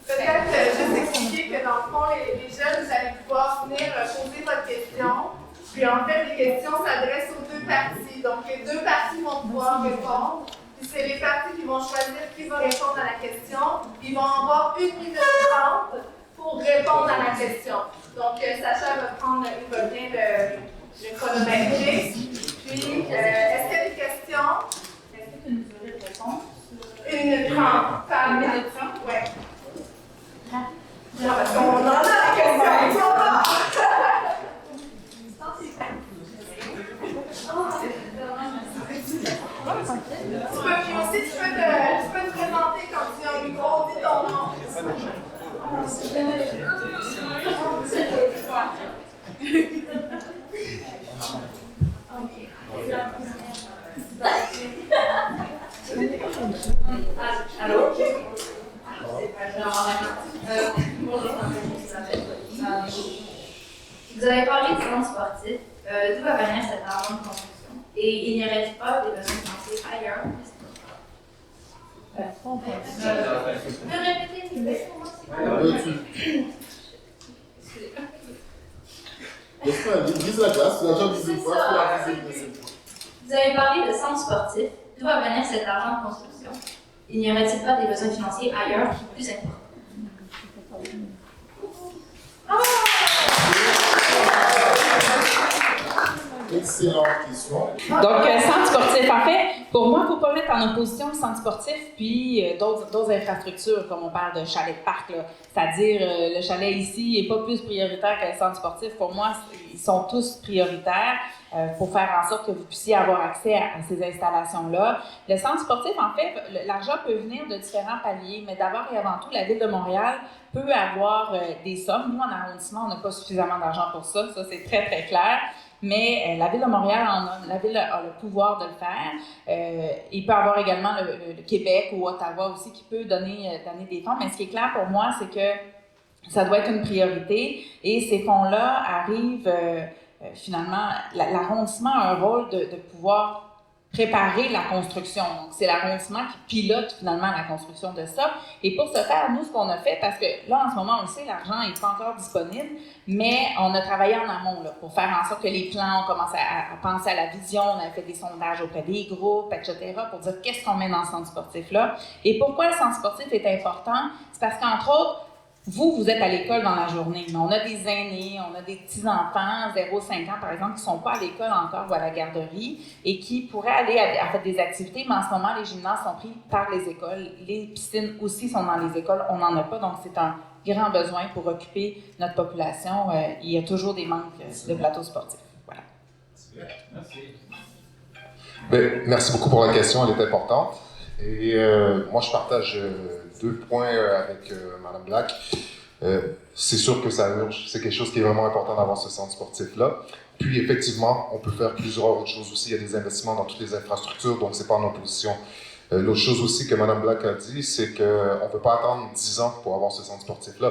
Peut-être juste expliquer que dans le fond, les jeunes, vous allez pouvoir venir poser votre question. Puis en fait, les questions s'adressent aux deux parties. Donc les deux parties vont pouvoir répondre. Puis c'est les parties qui vont choisir qui va répondre à la question. Ils vont avoir 1 minute 30 pour répondre à la question. Donc Sacha va bien le chronométrer. Puis, est-ce qu'il y a des questions? Est-ce que tu une durée de réponse? 1 minute 30. Par 1 minute 30? Oui. Non, parce qu'on en a des questions. Puis aussi, tu peux te présenter quand tu as un micro, dis ton nom. Allô? Vous avez parlé du monde sportif. D'où va venir cet argent de construction? Et il n'y aurait pas des besoins financiers ailleurs? Tu peux répéter une question? Brise la glace, tu l'as déjà brisé une fois, tu l'as brisé une deuxième fois. Vous avez parlé de centre sportif. D'où va venir cet argent de construction? Il n'y aurait-il pas des besoins financiers ailleurs plus importants? Excellente question. Donc, centre sportif, en fait, pour moi, il ne faut pas mettre en opposition le centre sportif puis d'autres infrastructures, comme on parle de chalet de parc, là. C'est-à-dire, le chalet ici n'est pas plus prioritaire que le centre sportif. Pour moi, ils sont tous prioritaires pour faire en sorte que vous puissiez avoir accès à ces installations-là. Le centre sportif, en fait, l'argent peut venir de différents paliers, mais d'abord et avant tout, la Ville de Montréal peut avoir des sommes. Nous, en arrondissement, on n'a pas suffisamment d'argent pour ça. Ça, c'est très, très clair. Mais la Ville de Montréal la Ville a le pouvoir de le faire. Il peut y avoir également le Québec ou Ottawa aussi qui peut donner des fonds. Mais ce qui est clair pour moi, c'est que ça doit être une priorité. Et ces fonds-là arrivent, finalement, l'arrondissement a un rôle de pouvoir préparer la construction. Donc, c'est l'arrondissement qui pilote finalement la construction de ça. Et pour ce faire, nous, ce qu'on a fait, parce que là, en ce moment, on le sait, l'argent n'est pas encore disponible, mais on a travaillé en amont là, pour faire en sorte que les plans, on commence à penser à la vision, on a fait des sondages auprès des groupes, etc., pour dire qu'est-ce qu'on met dans ce centre sportif-là. Et pourquoi le centre sportif est important? C'est parce qu'entre autres, vous êtes à l'école dans la journée, mais on a des aînés, on a des petits-enfants, 0-5 ans par exemple, qui ne sont pas à l'école encore ou à la garderie et qui pourraient aller à faire des activités, mais en ce moment, les gymnases sont pris par les écoles. Les piscines aussi sont dans les écoles, on n'en a pas, donc c'est un grand besoin pour occuper notre population. Il y a toujours des manques de plateaux sportifs. Voilà. Merci. Ben, merci beaucoup pour la question, elle est importante. Et moi, je partage 2 points avec Mme Black. C'est sûr que ça urge, c'est quelque chose qui est vraiment important d'avoir ce centre sportif-là. Puis, effectivement, on peut faire plusieurs autres choses aussi. Il y a des investissements dans toutes les infrastructures, donc c'est pas en opposition. L'autre chose aussi que Mme Black a dit, c'est qu'on ne peut pas attendre 10 ans pour avoir ce centre sportif-là.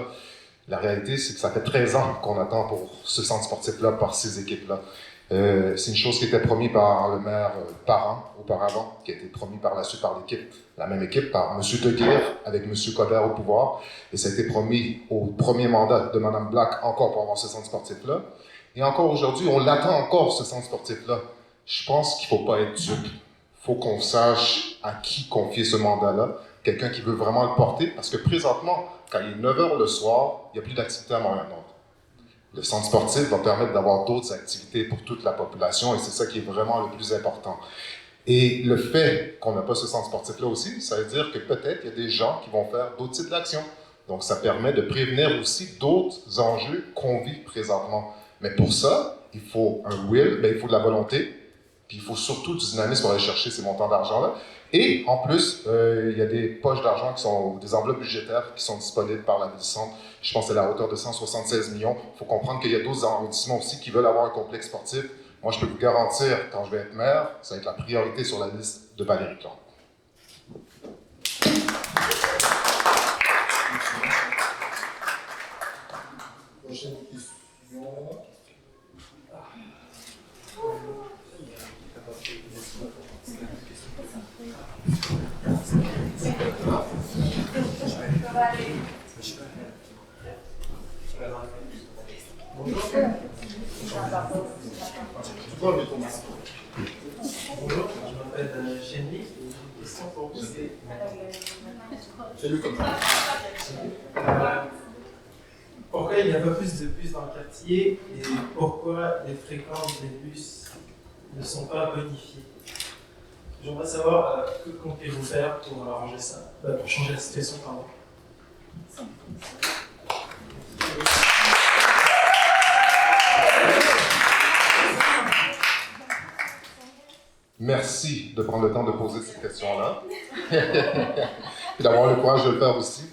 La réalité, c'est que ça fait 13 ans qu'on attend pour ce centre sportif-là par ces équipes-là. C'est une chose qui était promise par le maire Parent auparavant, qui a été promise par la suite par l'équipe, la même équipe, par M. Deguerre avec M. Coder au pouvoir. Et ça a été promis au premier mandat de Mme Black encore pour avoir ce centre sportif-là. Et encore aujourd'hui, on l'attend encore, ce centre sportif-là. Je pense qu'il ne faut pas être dupe. Il faut qu'on sache à qui confier ce mandat-là. Quelqu'un qui veut vraiment le porter. Parce que présentement, quand il est 9 h le soir, il n'y a plus d'activité à Montréal-Nord. Le centre sportif va permettre d'avoir d'autres activités pour toute la population et c'est ça qui est vraiment le plus important. Et le fait qu'on n'a pas ce centre sportif-là aussi, ça veut dire que peut-être il y a des gens qui vont faire d'autres types d'actions. Donc ça permet de prévenir aussi d'autres enjeux qu'on vit présentement. Mais pour ça, il faut un will, il faut de la volonté, puis il faut surtout du dynamisme pour aller chercher ces montants d'argent-là. Et en plus, il y a des poches d'argent qui sont, des enveloppes budgétaires qui sont disponibles par la Ville-Centre. Je pense que c'est à la hauteur de 176 millions. Il faut comprendre qu'il y a d'autres arrondissements aussi qui veulent avoir un complexe sportif. Moi, je peux vous garantir, quand je vais être maire, ça va être la priorité sur la liste de Valérie Plante. Prochaine question. Bonjour, je m'appelle Jenny. Une question pour vous, c'est. Fais-le comme ça. Pourquoi il n'y a pas plus de bus dans le quartier et pourquoi les fréquences des bus ne sont pas bonifiées? J'aimerais savoir que comptez-vous faire pour arranger ça, pour changer la situation, pardon. Merci de prendre le temps de poser cette question-là et d'avoir le courage de le faire aussi.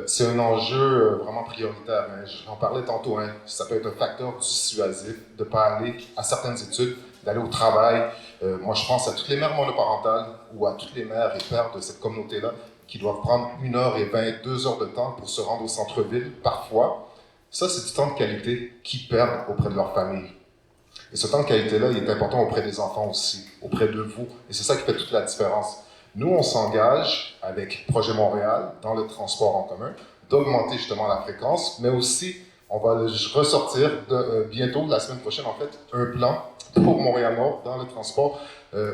C'est un enjeu vraiment prioritaire. J'en parlais tantôt. Ça peut être un facteur dissuasif de ne pas aller à certaines études, d'aller au travail. Moi, je pense à toutes les mères monoparentales ou à toutes les mères et pères de cette communauté-là qui doivent prendre 1h20, 2 heures de temps pour se rendre au centre-ville, parfois. Ça, c'est du temps de qualité qu'ils perdent auprès de leur famille. Et ce temps de qualité-là, il est important auprès des enfants aussi, auprès de vous. Et c'est ça qui fait toute la différence. Nous, on s'engage avec Projet Montréal, dans le transport en commun, d'augmenter justement la fréquence, mais aussi, on va ressortir bientôt, la semaine prochaine en fait, un plan pour Montréal-Nord dans le transport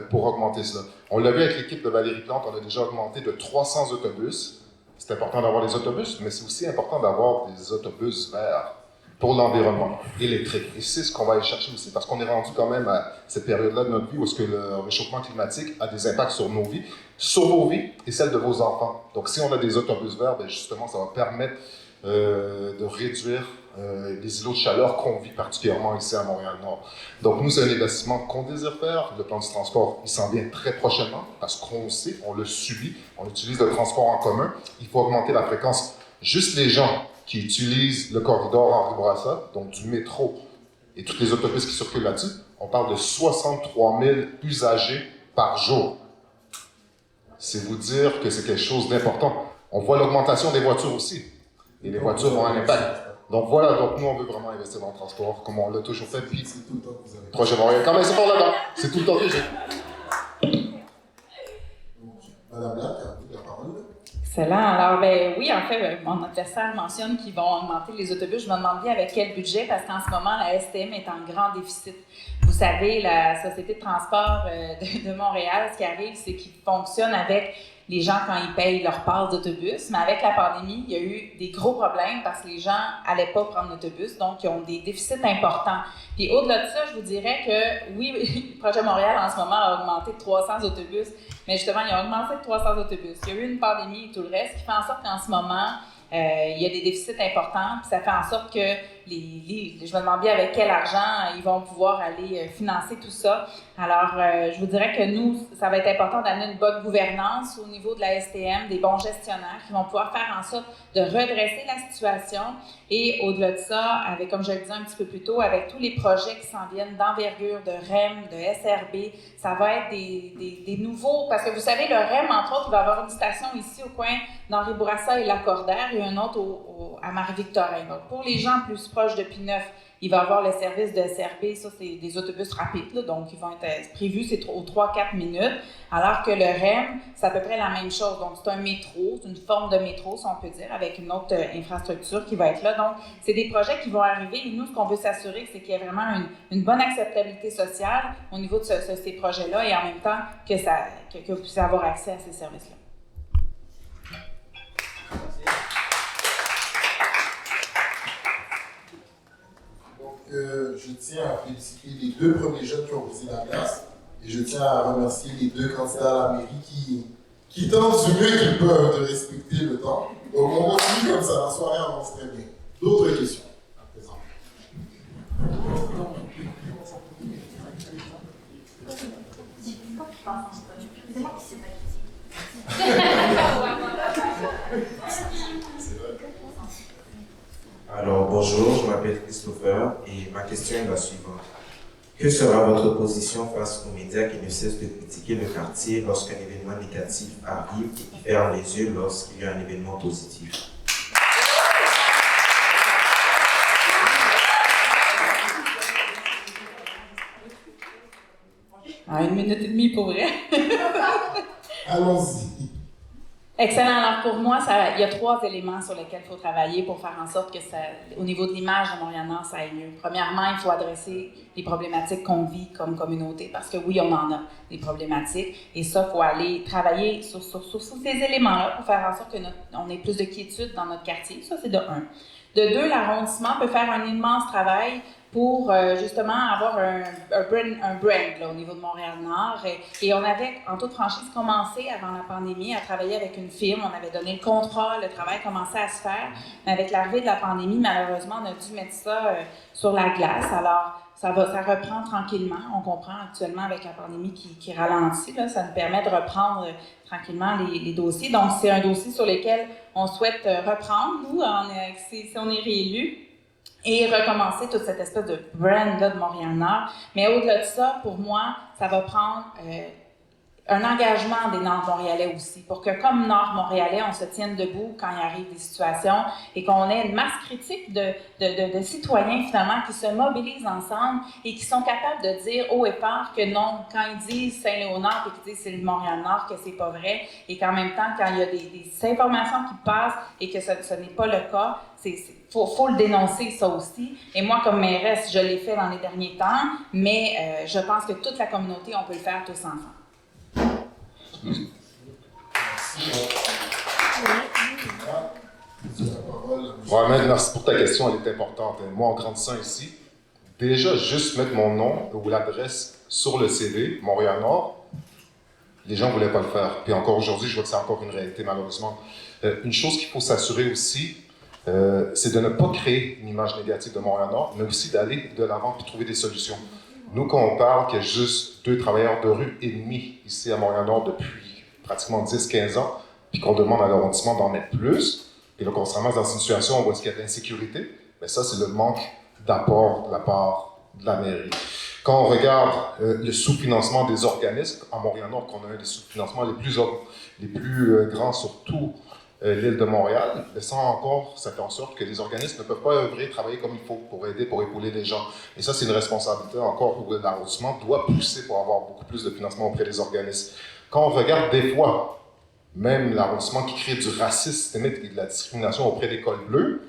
pour augmenter cela. On l'a vu avec l'équipe de Valérie Plante, on a déjà augmenté de 300 autobus. C'est important d'avoir des autobus, mais c'est aussi important d'avoir des autobus verts pour l'environnement électrique. Et c'est ce qu'on va aller chercher aussi, parce qu'on est rendu quand même à cette période-là de notre vie où est-ce que le réchauffement climatique a des impacts sur nos vies, sur vos vies et celles de vos enfants. Donc si on a des autobus verts, justement, ça va permettre de réduire les îlots de chaleur qu'on vit particulièrement ici à Montréal-Nord. Donc nous, c'est un investissement qu'on désire faire. Le plan du transport, il s'en vient très prochainement, parce qu'on sait, on le subit, on utilise le transport en commun. Il faut augmenter la fréquence. Juste les gens qui utilisent le corridor Henri-Bourassa, donc du métro et toutes les autobus qui circulent là-dessus, on parle de 63 000 usagers par jour. C'est vous dire que c'est quelque chose d'important. On voit l'augmentation des voitures aussi. Et les voitures ont un impact. Donc voilà, donc nous on veut vraiment investir dans le transport, comme on l'a toujours fait. Puis, C'est tout le temps que vous avez. Projet Montréal, quand même, c'est pas là-dedans. C'est tout le temps que j'ai. Madame Lac, à vous la parole. Excellent. Alors, ben oui, en fait, mon adversaire mentionne qu'ils vont augmenter les autobus. Je me demande bien avec quel budget, parce qu'en ce moment, la STM est en grand déficit. Vous savez, la Société de transport de Montréal, ce qui arrive, c'est qu'ils fonctionnent avec les gens quand ils payent leur passe d'autobus. Mais avec la pandémie, il y a eu des gros problèmes parce que les gens n'allaient pas prendre l'autobus, donc ils ont des déficits importants. Puis au-delà de ça, je vous dirais que oui, le projet Montréal en ce moment a augmenté de 300 autobus, mais justement, il a augmenté de 300 autobus. Il y a eu une pandémie et tout le reste qui fait en sorte qu'en ce moment, il y a des déficits importants, puis ça fait en sorte que je me demande bien avec quel argent ils vont pouvoir aller financer tout ça. Alors, je vous dirais que nous, ça va être important d'amener une bonne gouvernance au niveau de la STM, des bons gestionnaires qui vont pouvoir faire en sorte de redresser la situation et au-delà de ça, avec, comme je le disais un petit peu plus tôt, avec tous les projets qui s'en viennent d'envergure, de REM, de SRB, ça va être des nouveaux, parce que vous savez, le REM, entre autres, il va y avoir une station ici au coin d'Henri Bourassa et Lacordaire, et une autre à Marie-Victorin. Donc, pour les gens plus proches de P9, il va y avoir le service de SRB, ça c'est des autobus rapides, là, donc ils vont être prévus, c'est aux 3-4 minutes, alors que le REM, c'est à peu près la même chose. Donc c'est un métro, c'est une forme de métro, si on peut dire, avec une autre infrastructure qui va être là. Donc c'est des projets qui vont arriver et nous, ce qu'on veut s'assurer, c'est qu'il y ait vraiment une bonne acceptabilité sociale au niveau de ces projets-là et en même temps que vous puissiez avoir accès à ces services-là. Je tiens à féliciter les deux premiers jeunes qui ont posé la classe et je tiens à remercier les deux candidats à la mairie qui tentent du mieux qu'ils peuvent de respecter le temps. Donc on continue comme ça, la soirée avance très bien. D'autres questions à présent? Alors bonjour, je m'appelle Christopher et ma question est la suivante. Que sera votre position face aux médias qui ne cessent de critiquer le quartier lorsqu'un événement négatif arrive et qui ferment les yeux lorsqu'il y a un événement positif? Ah, 1 minute et demie pour vrai. Allons-y. Excellent. Alors pour moi, il y a 3 éléments sur lesquels il faut travailler pour faire en sorte que au niveau de l'image de Montréal-Nord, ça aille mieux. Premièrement, il faut adresser les problématiques qu'on vit comme communauté, parce que oui, on en a des problématiques, et ça, il faut aller travailler sur ces éléments-là pour faire en sorte qu'on ait plus de quiétude dans notre quartier. Ça, c'est de 1. De 2, l'arrondissement peut faire un immense travail pour justement avoir un brand là, au niveau de Montréal-Nord. Et on avait, en toute franchise, commencé avant la pandémie à travailler avec une firme. On avait donné le contrat, le travail commençait à se faire. Mais avec l'arrivée de la pandémie, malheureusement, on a dû mettre ça sur la glace. Alors, ça reprend tranquillement. On comprend actuellement avec la pandémie qui ralentit. Là, ça nous permet de reprendre tranquillement les dossiers. Donc, c'est un dossier sur lequel on souhaite reprendre, nous, si on est réélu, et recommencer toute cette espèce de brand-là de Montréal-Nord. Mais au-delà de ça, pour moi, ça va prendre un engagement des Nord-Montréalais aussi, pour que comme Nord-Montréalais, on se tienne debout quand il arrive des situations et qu'on ait une masse critique de citoyens finalement qui se mobilisent ensemble et qui sont capables de dire haut et fort que non, quand ils disent Saint-Léonard et qu'ils disent c'est le Montréal-Nord, que c'est pas vrai, et qu'en même temps, quand il y a des informations qui passent et que ce n'est pas le cas, faut le dénoncer, ça aussi. Et moi, comme mairesse, je l'ai fait dans les derniers temps, mais je pense que toute la communauté, on peut le faire tous ensemble. Mohamed, merci pour ta question, elle est importante. Moi, en grandissant ici, déjà, juste mettre mon nom ou l'adresse sur le CV, Montréal-Nord, les gens ne voulaient pas le faire. Puis encore aujourd'hui, je vois que c'est encore une réalité, malheureusement. Une chose qu'il faut s'assurer aussi, c'est de ne pas créer une image négative de Montréal-Nord, mais aussi d'aller de l'avant et trouver des solutions. Nous, quand on parle qu'il y a juste 2 travailleurs de rue et demi ici à Montréal-Nord depuis pratiquement 10-15 ans, puis qu'on demande à l'arrondissement d'en mettre plus, et là qu'on se ramasse dans une situation où il y a de l'insécurité, mais ça, c'est le manque d'apport de la part de la mairie. Quand on regarde le sous-financement des organismes, à Montréal-Nord, qu'on a un des sous-financements les plus grands sur tout l'île de Montréal, mais ça encore, ça fait en sorte que les organismes ne peuvent pas œuvrer, travailler comme il faut pour aider, pour épauler les gens. Et ça, c'est une responsabilité encore où l'arrondissement doit pousser pour avoir beaucoup plus de financement auprès des organismes. Quand on regarde des fois même l'arrondissement qui crée du racisme systémique et de la discrimination auprès des cols bleus,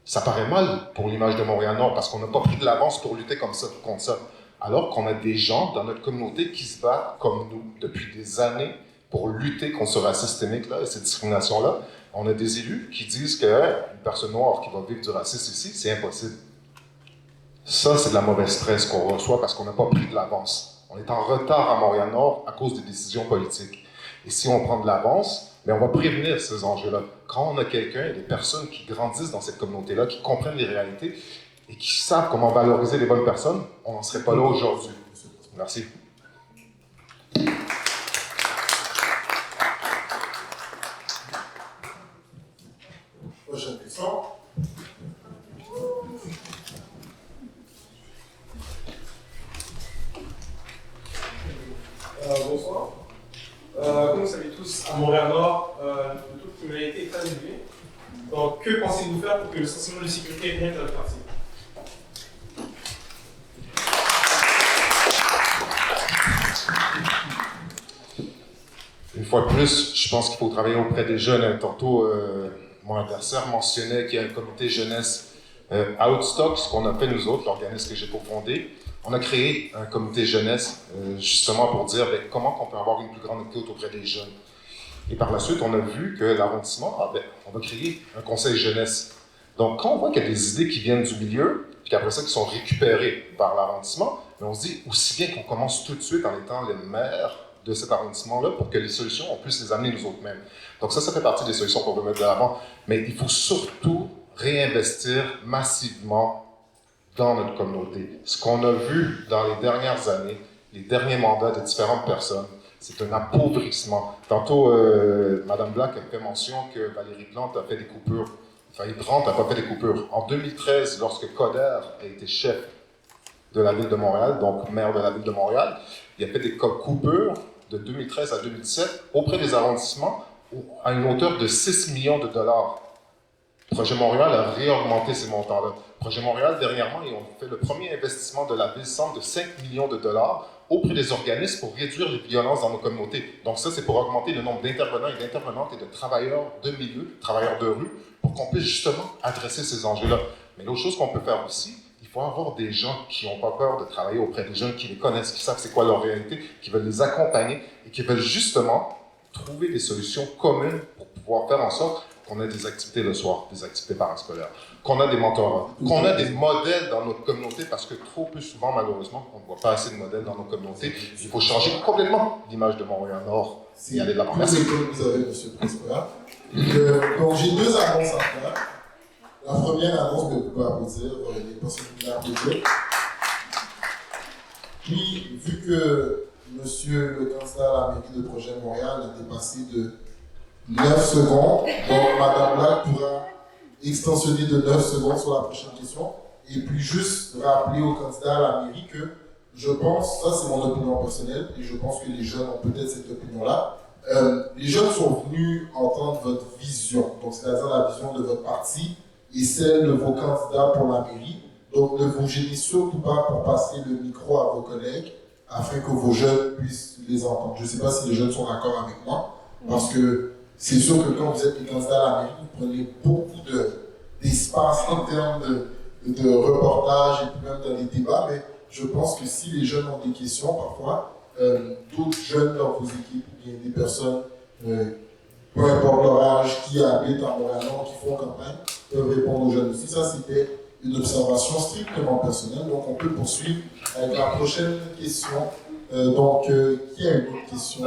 ça paraît mal pour l'image de Montréal-Nord parce qu'on n'a pas pris de l'avance pour lutter contre ça. Alors qu'on a des gens dans notre communauté qui se battent comme nous depuis des années pour lutter contre ce racisme systémique-là et cette discrimination-là. On a des élus qui disent qu'une personne noire qui va vivre du racisme ici, c'est impossible. Ça, c'est de la mauvaise presse qu'on reçoit parce qu'on n'a pas pris de l'avance. On est en retard à Montréal-Nord à cause des décisions politiques. Et si on prend de l'avance, mais on va prévenir ces enjeux-là. Quand on a quelqu'un, des personnes qui grandissent dans cette communauté-là, qui comprennent les réalités et qui savent comment valoriser les bonnes personnes, on n'en serait pas là aujourd'hui. Merci. Prochaine question. Bonsoir. Comme vous savez tous, à Montréal-Nord, le taux de criminalité est très élevé. Donc, que pensez-vous faire pour que le sentiment de sécurité revienne dans le quartier? Une fois de plus, je pense qu'il faut travailler auprès des jeunes. Tantôt, mon adversaire mentionnait qu'il y a un comité jeunesse Outstock, ce qu'on a fait nous autres, l'organisme que j'ai cofondé. On a créé un comité jeunesse justement pour dire comment on peut avoir une plus grande écoute auprès des jeunes. Et par la suite, on a vu que l'arrondissement, on va créer un conseil jeunesse. Donc, quand on voit qu'il y a des idées qui viennent du milieu, puis qu'après ça, qui sont récupérées par l'arrondissement, on se dit aussi bien qu'on commence tout de suite en étant les maires de cet arrondissement-là pour que les solutions, on puisse les amener nous autres mêmes. Donc ça fait partie des solutions qu'on veut mettre de l'avant. Mais il faut surtout réinvestir massivement dans notre communauté. Ce qu'on a vu dans les dernières années, les derniers mandats de différentes personnes, c'est un appauvrissement. Tantôt, Mme Black a fait mention que Valérie Plante a fait des coupures. Valérie Plante n'a pas fait des coupures. En 2013, lorsque Coder a été chef de la Ville de Montréal, donc maire de la Ville de Montréal, il a fait des coupures de 2013 à 2017 auprès des arrondissements à une hauteur de 6 millions de dollars. Projet Montréal a réaugmenté ces montants-là. Projet Montréal, dernièrement, ils ont fait le premier investissement de la Ville-Centre de 5 millions de dollars auprès des organismes pour réduire les violences dans nos communautés. Donc ça, c'est pour augmenter le nombre d'intervenants et d'intervenantes et de travailleurs de milieu, travailleurs de rue, pour qu'on puisse justement adresser ces enjeux-là. Mais l'autre chose qu'on peut faire aussi, il faut avoir des gens qui n'ont pas peur de travailler auprès des jeunes, qui les connaissent, qui savent c'est quoi leur réalité, qui veulent les accompagner et qui veulent justement trouver des solutions communes pour pouvoir faire en sorte qu'on ait des activités le soir, des activités parascolaires, qu'on a des mentorats, qu'on a des modèles dans notre communauté, parce que trop plus souvent, malheureusement, on ne voit pas assez de modèles dans nos communautés. Il faut changer complètement l'image de Montréal-Nord et aller de l'avant. Merci. Vous avez, M. Prosper. Donc, j'ai deux annonces à faire. La première annonce que vous pouvez applaudir, les personnes qui l'ont applaudi. Puis, vu que monsieur le candidat à la mairie de Projet Montréal a dépassé de 9 secondes, donc Mme Black pourra extensionner de 9 secondes sur la prochaine question. Et puis juste rappeler au candidat à la mairie que je pense, ça c'est mon opinion personnelle, et je pense que les jeunes ont peut-être cette opinion-là. Les jeunes sont venus entendre votre vision, donc c'est-à-dire la vision de votre parti et celle de vos candidats pour la mairie. Donc ne vous gênez surtout pas pour passer le micro à vos collègues afin que vos jeunes puissent les entendre. Je ne sais pas si les jeunes sont d'accord avec moi, parce que c'est sûr que quand vous êtes les candidats à la mairie, vous prenez beaucoup d'espace en termes de reportage et puis même dans les débats, mais je pense que si les jeunes ont des questions, parfois, d'autres jeunes dans vos équipes, ou bien des personnes, peu importe leur âge, qui habitent en Montréal, qui font campagne, peuvent répondre aux jeunes aussi. Ça, c'était une observation strictement personnelle, donc on peut poursuivre avec la prochaine question. Qui a une autre question?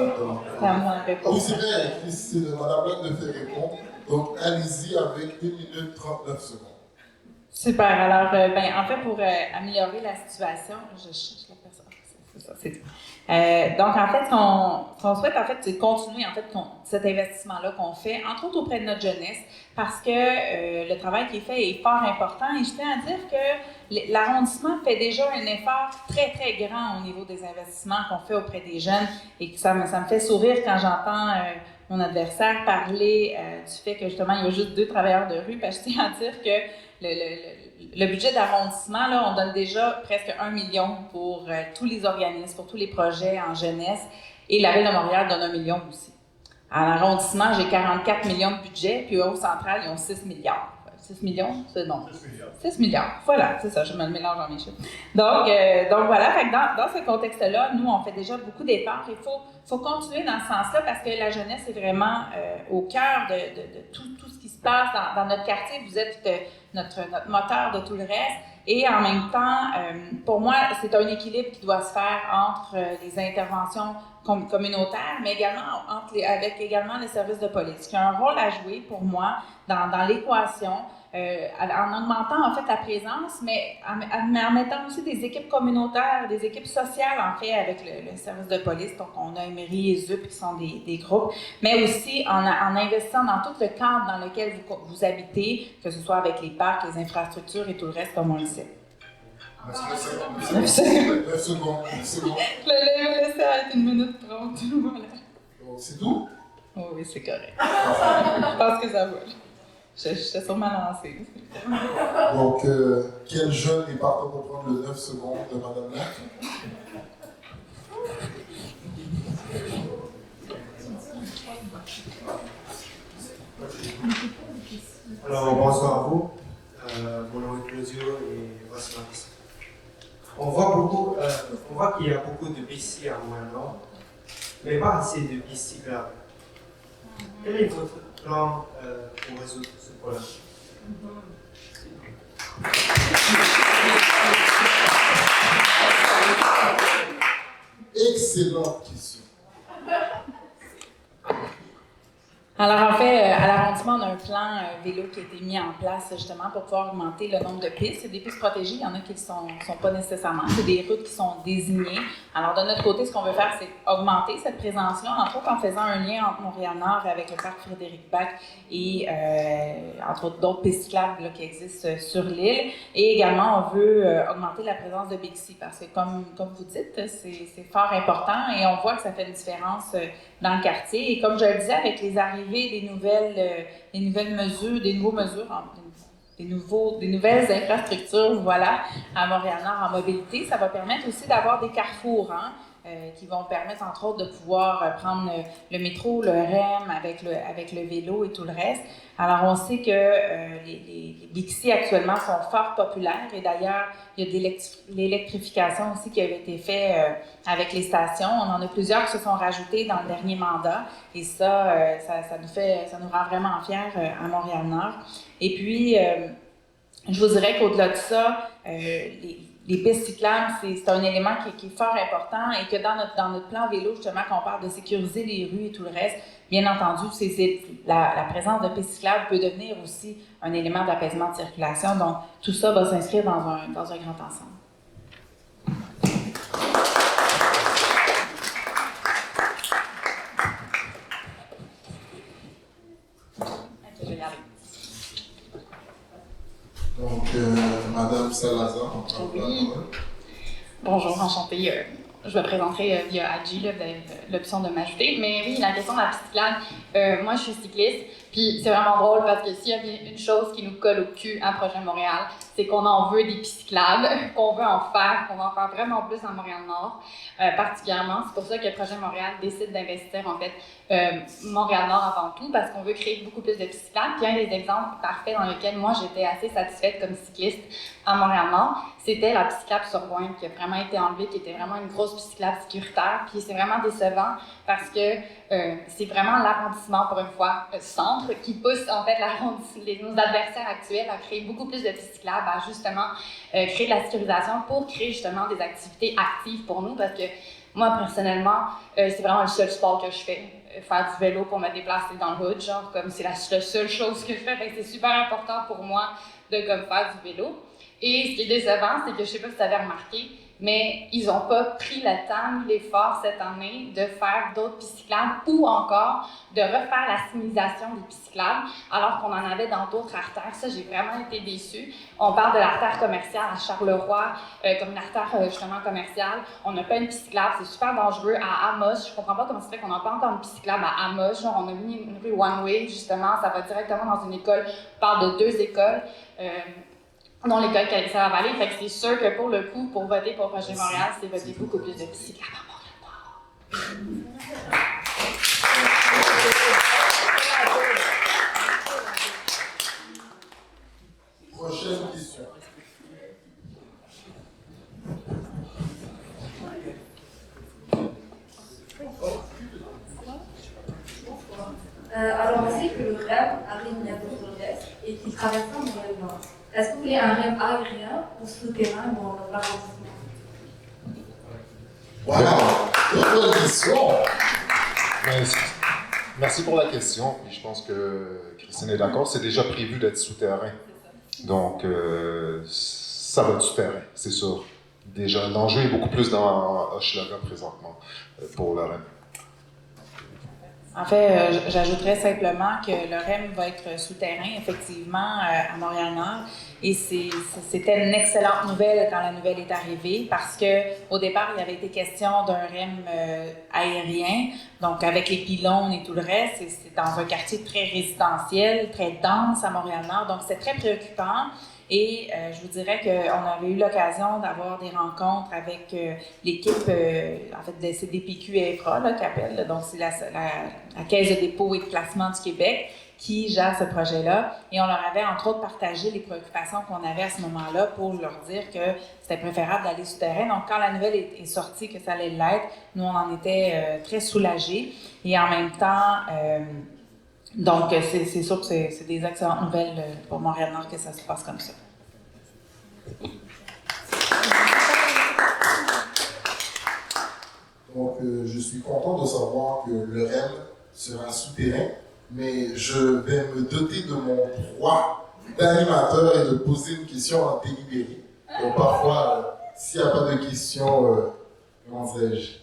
Oui, c'est vrai, c'est de Mme Black de faire répondre. Donc, allez-y avec 1 minute 39 secondes. Super. Alors, en fait, pour améliorer la situation, je cherche la personne. C'est ça, c'est tout. Donc, en fait, ce qu'on souhaite, en fait, c'est continuer, en fait, cet investissement-là qu'on fait, entre autres auprès de notre jeunesse, parce que le travail qui est fait est fort important. Et je tiens à dire que l'arrondissement fait déjà un effort très, très grand au niveau des investissements qu'on fait auprès des jeunes. Et que ça me fait sourire quand j'entends mon adversaire parler du fait que, justement, il y a juste 2 travailleurs de rue. Parce que je tiens à dire que le budget d'arrondissement, là, on donne déjà presque 1 million pour tous les organismes, pour tous les projets en jeunesse. Et la Ville de Montréal donne 1 million aussi. À l'arrondissement, j'ai 44 millions de budget, puis au central, ils ont 6 milliards. 6 millions? C'est non. 6 milliards. Voilà, c'est ça, je me le mélange en mes chiffres. Donc voilà, fait que dans ce contexte-là, nous, on fait déjà beaucoup d'efforts. Il faut continuer dans ce sens-là parce que la jeunesse est vraiment au cœur de tout ce qui se passe dans notre quartier. Vous êtes notre moteur de tout le reste. Et en même temps, pour moi, c'est un équilibre qui doit se faire entre les interventions communautaires, mais également avec également les services de police, qui a un rôle à jouer pour moi dans l'équation, en augmentant en fait la présence, mais en mettant aussi des équipes communautaires, des équipes sociales en fait avec le service de police. Donc on a Emery et ZUP qui sont des groupes, mais aussi en investissant dans tout le cadre dans lequel vous habitez, que ce soit avec les parcs, les infrastructures et tout le reste comme on le sait. 9 secondes. Je l'ai laissé à 1 minute 30. Voilà. Donc, c'est tout? Oh, oui, c'est correct. Je pense que ça va. J'étais sûrement lancée. Donc, quel jeune est partant pour prendre le 9 secondes de Madame Lac? Alors, bonsoir à vous. Mon nom est Claudio et voici ma question. On voit qu'il y a beaucoup de pistes à Montréal, mais pas assez de pistes cyclables. Quel est votre plan pour résoudre ce problème? Excellente question. Alors, en fait, à l'arrondissement, on a un plan vélo qui a été mis en place justement pour pouvoir augmenter le nombre de pistes. C'est des pistes protégées, il y en a qui ne sont pas nécessairement. C'est des routes qui sont désignées. Alors, de notre côté, ce qu'on veut faire, c'est augmenter cette présence-là, entre autres en faisant un lien entre Montréal-Nord avec le parc Frédéric-Bach et, entre autres, d'autres pistes cyclables qui existent sur l'île. Et également, on veut augmenter la présence de Bixi parce que, comme vous dites, c'est fort important et on voit que ça fait une différence dans le quartier. Et comme je le disais, avec les arrivées des nouvelles mesures, des nouvelles infrastructures, voilà, à Montréal-Nord en mobilité, ça va permettre aussi d'avoir des carrefours, qui vont permettre, entre autres, de pouvoir prendre le métro, le REM avec le vélo et tout le reste. Alors, on sait que les Bixi actuellement sont fort populaires et d'ailleurs, il y a de l'électrification aussi qui avait été faite avec les stations. On en a plusieurs qui se sont rajoutées dans le dernier mandat et ça nous rend vraiment fiers à Montréal-Nord. Et puis, je vous dirais qu'au-delà de ça, les pistes cyclables, c'est un élément qui est fort important et que dans notre plan vélo, justement, quand on parle de sécuriser les rues et tout le reste, bien entendu, la présence de pistes cyclables peut devenir aussi un élément d'apaisement de circulation. Donc, tout ça va s'inscrire dans un grand ensemble. Je vais y aller. Donc, Madame Salazar, on prend la parole. Bonjour, enchantée. Je me présenterai via Agi, là, vous avez l'option de m'ajouter. Mais oui, la question de la piste cyclable, moi je suis cycliste, puis c'est vraiment drôle parce que s'il y a bien une chose qui nous colle au cul à Projet Montréal, c'est qu'on en veut des pistes cyclables, qu'on veut en faire, qu'on va en faire vraiment plus à Montréal-Nord, particulièrement. C'est pour ça que Projet Montréal décide d'investir en fait Montréal-Nord avant tout, parce qu'on veut créer beaucoup plus de pistes cyclables. Puis un des exemples parfaits dans lesquels moi j'étais assez satisfaite comme cycliste à Montréal-Nord, c'était la piste cyclable sur Bointe qui a vraiment été enlevée, qui était vraiment une grosse piste cyclable sécuritaire. Puis c'est vraiment décevant parce que c'est vraiment l'arrondissement, pour une fois, centre, qui pousse en fait nos adversaires actuels à créer beaucoup plus de pistes cyclables, à justement créer de la sécurisation pour créer justement des activités actives pour nous, parce que moi, personnellement, c'est vraiment le seul sport que je fais. Faire du vélo pour me déplacer dans le hood, genre, comme c'est la seule chose que je fais, c'est super important pour moi de faire du vélo. Et ce qui est décevant, c'est que je sais pas si tu avais remarqué, mais ils n'ont pas pris le temps ni l'effort cette année de faire d'autres pistes cyclables ou encore de refaire la signalisation des pistes cyclables alors qu'on en avait dans d'autres artères. Ça, j'ai vraiment été déçue. On parle de l'artère commerciale à Charleroi comme une artère justement commerciale. On n'a pas une piste cyclable, c'est super dangereux. À Amos, je comprends pas comment ça fait qu'on n'a pas encore une piste cyclable à Amos. Genre, on a mis une rue One Way, justement, ça va directement dans une école. On parle de 2 écoles. Dont l'école Calixte-Lavallée. Fait que c'est sûr que pour le coup, pour voter pour Projet Montréal, c'est voter beaucoup plus de pistes cyclables à Montréal-Nord. Alors, on sait que le REM arrive bientôt sur l'Est et qu'il traverse en Montréal. Est-ce que vous voulez un REM aérien ou souterrain dans l'arrondissement? Voilà, très bonne question. Merci pour la question. Et je pense que Christine est d'accord. C'est déjà prévu d'être souterrain. Donc, ça va être souterrain, c'est sûr. Déjà, l'enjeu est beaucoup plus dans Hochelaga présentement pour le REM. En fait, j'ajouterais simplement que le REM va être souterrain, effectivement, à Montréal-Nord. Et c'était une excellente nouvelle quand la nouvelle est arrivée, parce qu'au départ, il avait été question d'un REM aérien, donc avec les pylônes et tout le reste. C'est dans un quartier très résidentiel, très dense à Montréal-Nord, donc c'est très préoccupant. Et je vous dirais qu'on avait eu l'occasion d'avoir des rencontres avec l'équipe en fait, de CDPQ et EFRA, qui appelle, donc c'est la Caisse de dépôt et de placement du Québec, qui gère ce projet-là. Et on leur avait, entre autres, partagé les préoccupations qu'on avait à ce moment-là pour leur dire que c'était préférable d'aller souterrain. Donc, quand la nouvelle est sortie que ça allait l'être, nous, on en était très soulagés. Et en même temps, donc, c'est sûr que c'est des excellentes nouvelles pour Montréal-Nord que ça se passe comme ça. Donc, je suis content de savoir que le REM sera souterrain, mais je vais me doter de mon droit d'animateur et de poser une question en délibéré. Donc, parfois, s'il n'y a pas de question, comment dirais-je,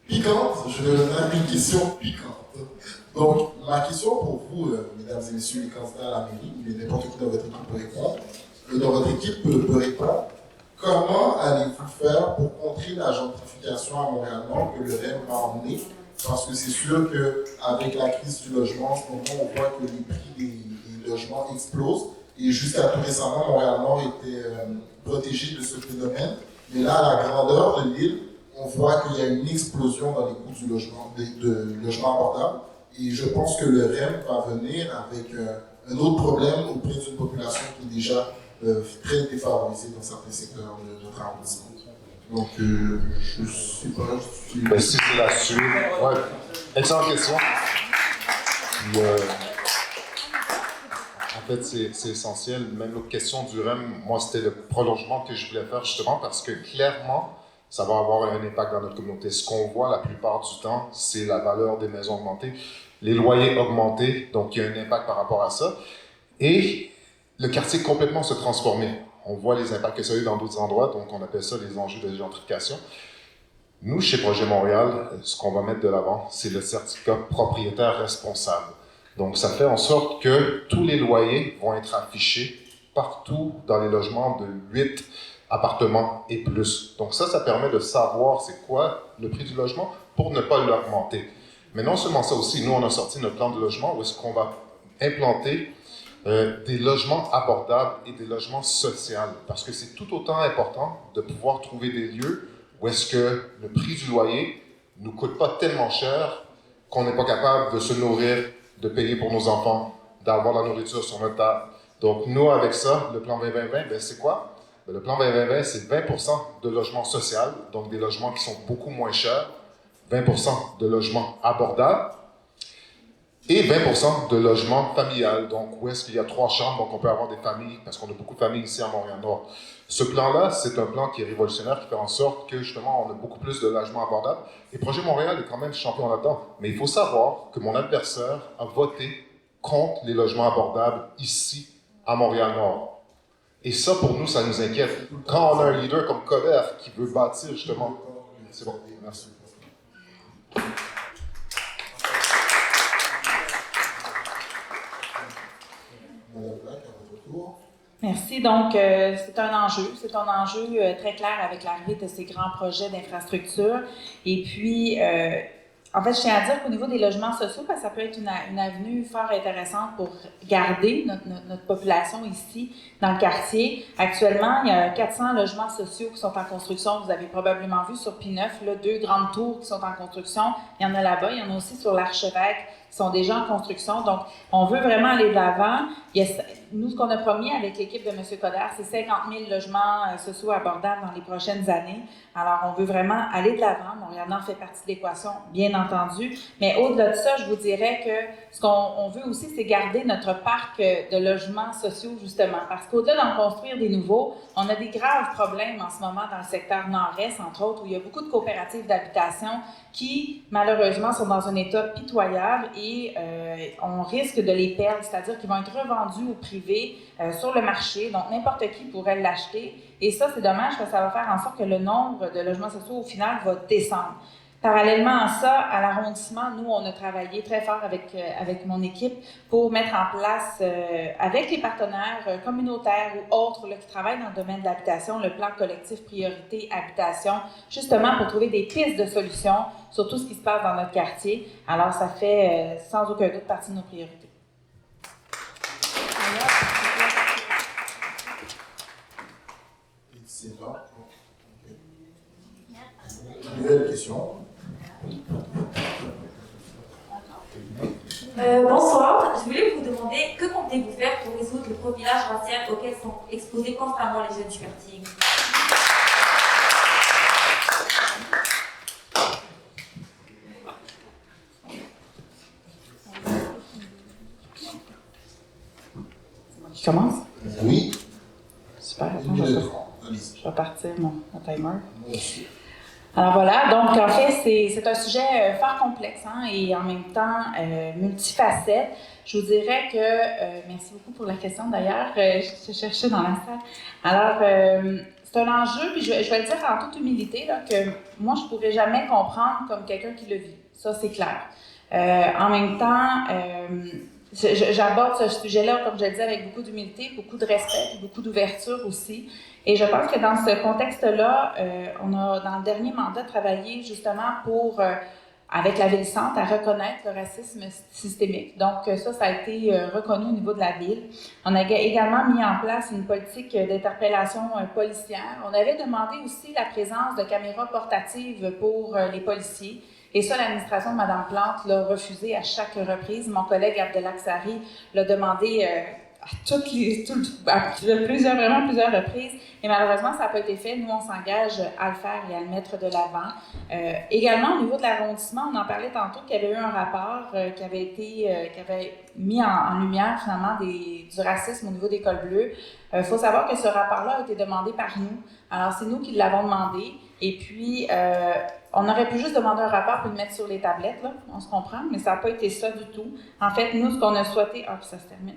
piquante, je vais donner une question piquante. Donc, ma question pour vous, mesdames et messieurs les candidats à la mairie, mais n'importe qui dans votre équipe peut répondre, peut répondre, comment allez-vous faire pour contrer la gentrification à Montréal-Nord que le REM va emmener? Parce que c'est sûr qu'avec la crise du logement, en ce moment, on voit que les prix des logements explosent. Et jusqu'à tout récemment, Montréal-Nord était protégé de ce phénomène. Mais là, à la grandeur de l'île, on voit qu'il y a une explosion dans les coûts du logement, de logements abordables. Et je pense que le REM va venir avec un autre problème auprès d'une population qui est déjà très défavorisée dans certains secteurs de notre arrondissement. Donc, je ne sais pas si... Ben, si c'est la suite, ouais. Excellente question. Puis, en fait, c'est essentiel. Même l'autre question du REM, moi, c'était le prolongement que je voulais faire justement parce que clairement, ça va avoir un impact dans notre communauté. Ce qu'on voit la plupart du temps, c'est la valeur des maisons augmentée, les loyers augmentés, donc il y a un impact par rapport à ça. Et le quartier complètement se transformer. On voit les impacts que ça a eu dans d'autres endroits, donc on appelle ça les enjeux de gentrification. Nous, chez Projet Montréal, ce qu'on va mettre de l'avant, c'est le certificat propriétaire responsable. Donc ça fait en sorte que tous les loyers vont être affichés partout dans les logements de 8 appartements et plus. Donc ça permet de savoir c'est quoi le prix du logement pour ne pas l'augmenter. Mais non seulement ça aussi, nous on a sorti notre plan de logement où est-ce qu'on va implanter des logements abordables et des logements sociaux. Parce que c'est tout autant important de pouvoir trouver des lieux où est-ce que le prix du loyer ne nous coûte pas tellement cher qu'on n'est pas capable de se nourrir, de payer pour nos enfants, d'avoir la nourriture sur notre table. Donc nous, avec ça, le plan 2020, ben, c'est quoi? Ben, le plan 2020, c'est 20% de logements sociaux, donc des logements qui sont beaucoup moins chers, 20% de logements abordables, et 20% de logements familial, donc où est-ce qu'il y a 3 chambres, donc on peut avoir des familles, parce qu'on a beaucoup de familles ici à Montréal-Nord. Ce plan-là, c'est un plan qui est révolutionnaire, qui fait en sorte que justement on a beaucoup plus de logements abordables. Et Projet Montréal est quand même champion là-dedans. Mais il faut savoir que mon adversaire a voté contre les logements abordables ici à Montréal-Nord. Et ça, pour nous, ça nous inquiète. Quand on a un leader comme Coder qui veut bâtir justement... C'est bon, merci. Merci. Donc, c'est un enjeu très clair avec l'arrivée de ces grands projets d'infrastructure. Et puis, en fait, je tiens à dire qu'au niveau des logements sociaux, parce que ça peut être une avenue fort intéressante pour garder notre population ici dans le quartier. Actuellement, il y a 400 logements sociaux qui sont en construction. Vous avez probablement vu sur P9, là, 2 grandes tours qui sont en construction. Il y en a là-bas, il y en a aussi sur l'Archevêque qui sont déjà en construction. Donc, on veut vraiment aller de l'avant. nous, ce qu'on a promis avec l'équipe de M. Coderre, c'est 50 000 logements sociaux abordables dans les prochaines années. Alors, on veut vraiment aller de l'avant. Montréal-Nord fait partie de l'équation, bien entendu. Mais au-delà de ça, je vous dirais que ce qu'on veut aussi, c'est garder notre parc de logements sociaux, justement. Parce qu'au-delà d'en construire des nouveaux, on a des graves problèmes en ce moment dans le secteur nord-est, entre autres, où il y a beaucoup de coopératives d'habitation qui, malheureusement, sont dans un état pitoyable et on risque de les perdre, c'est-à-dire qu'ils vont être revendus au privé sur le marché, donc n'importe qui pourrait l'acheter. Et ça, c'est dommage parce que ça va faire en sorte que le nombre de logements sociaux, au final, va descendre. Parallèlement à ça, à l'arrondissement, nous, on a travaillé très fort avec mon équipe pour mettre en place, avec les partenaires communautaires ou autres là, qui travaillent dans le domaine de l'habitation, le plan collectif priorité habitation, justement pour trouver des pistes de solutions sur tout ce qui se passe dans notre quartier. Alors, ça fait sans aucun doute partie de nos priorités. C'est là. Nouvelle question. Bonsoir, je voulais vous demander que comptez-vous faire pour résoudre le profilage racial auquel sont exposés constamment les jeunes du quartier? Qui commence? Oui. Super. Une minute 30. Je vais partir mon timer. Alors voilà, donc en fait, c'est un sujet fort complexe hein, et en même temps multifacette. Je vous dirais que, merci beaucoup pour la question d'ailleurs, je cherchais dans la salle. Alors, c'est un enjeu, puis je vais le dire en toute humilité, là, que moi, je ne pourrais jamais comprendre comme quelqu'un qui le vit. Ça, c'est clair. En même temps, j'aborde ce sujet-là, comme je le dis, avec beaucoup d'humilité, beaucoup de respect, beaucoup d'ouverture aussi. Et je pense que dans ce contexte-là, on a, dans le dernier mandat, travaillé justement pour, avec la Ville-Centre, à reconnaître le racisme systémique. Donc ça a été reconnu au niveau de la Ville. On a également mis en place une politique d'interpellation policière. On avait demandé aussi la présence de caméras portatives pour les policiers. Et ça, l'administration de Mme Plante l'a refusé à chaque reprise. Mon collègue Abdelak Sari l'a demandé à plusieurs reprises. Et malheureusement, ça n'a pas été fait. Nous, on s'engage à le faire et à le mettre de l'avant. Également, au niveau de l'arrondissement, on en parlait tantôt qu'il y avait eu un rapport qui avait mis en lumière finalement du racisme au niveau des cols bleus. Il faut savoir que ce rapport-là a été demandé par nous. Alors, c'est nous qui l'avons demandé. Et puis, on aurait pu juste demander un rapport pour le mettre sur les tablettes, là, on se comprend, mais ça n'a pas été ça du tout. En fait, nous, ce qu'on a souhaité... Ah, puis ça se termine.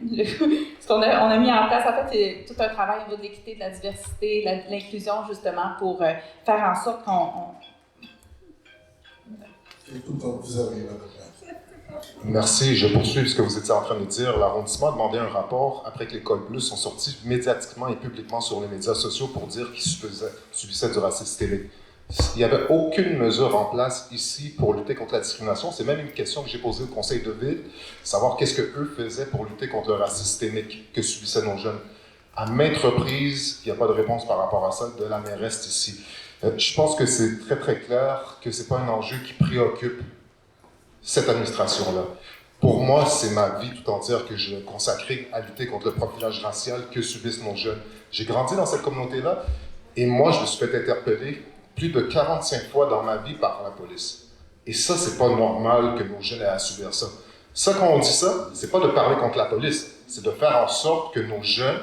On a mis en place, en fait, c'est tout un travail au niveau de l'équité, de la diversité, de l'inclusion, justement, pour faire en sorte qu'on... Vous avez la Merci. Je poursuis ce que vous étiez en train de dire. L'arrondissement a demandé un rapport après que les cols bleus sont sortis médiatiquement et publiquement sur les médias sociaux pour dire qu'ils subissaient du racisme systémique. Il n'y avait aucune mesure en place ici pour lutter contre la discrimination. C'est même une question que j'ai posée au conseil de ville, savoir qu'est-ce qu'eux faisaient pour lutter contre le racisme systémique que subissaient nos jeunes. À maintes reprises, il n'y a pas de réponse par rapport à ça de la mairesse ici. Je pense que c'est très très clair que ce n'est pas un enjeu qui préoccupe cette administration-là. Pour moi, c'est ma vie tout entière que je consacrais à lutter contre le profilage racial que subissent nos jeunes. J'ai grandi dans cette communauté-là et moi, je me suis fait interpeller plus de 45 fois dans ma vie par la police. Et ça, c'est pas normal que nos jeunes aient à subir ça. Ça, quand on dit ça, c'est pas de parler contre la police, c'est de faire en sorte que nos jeunes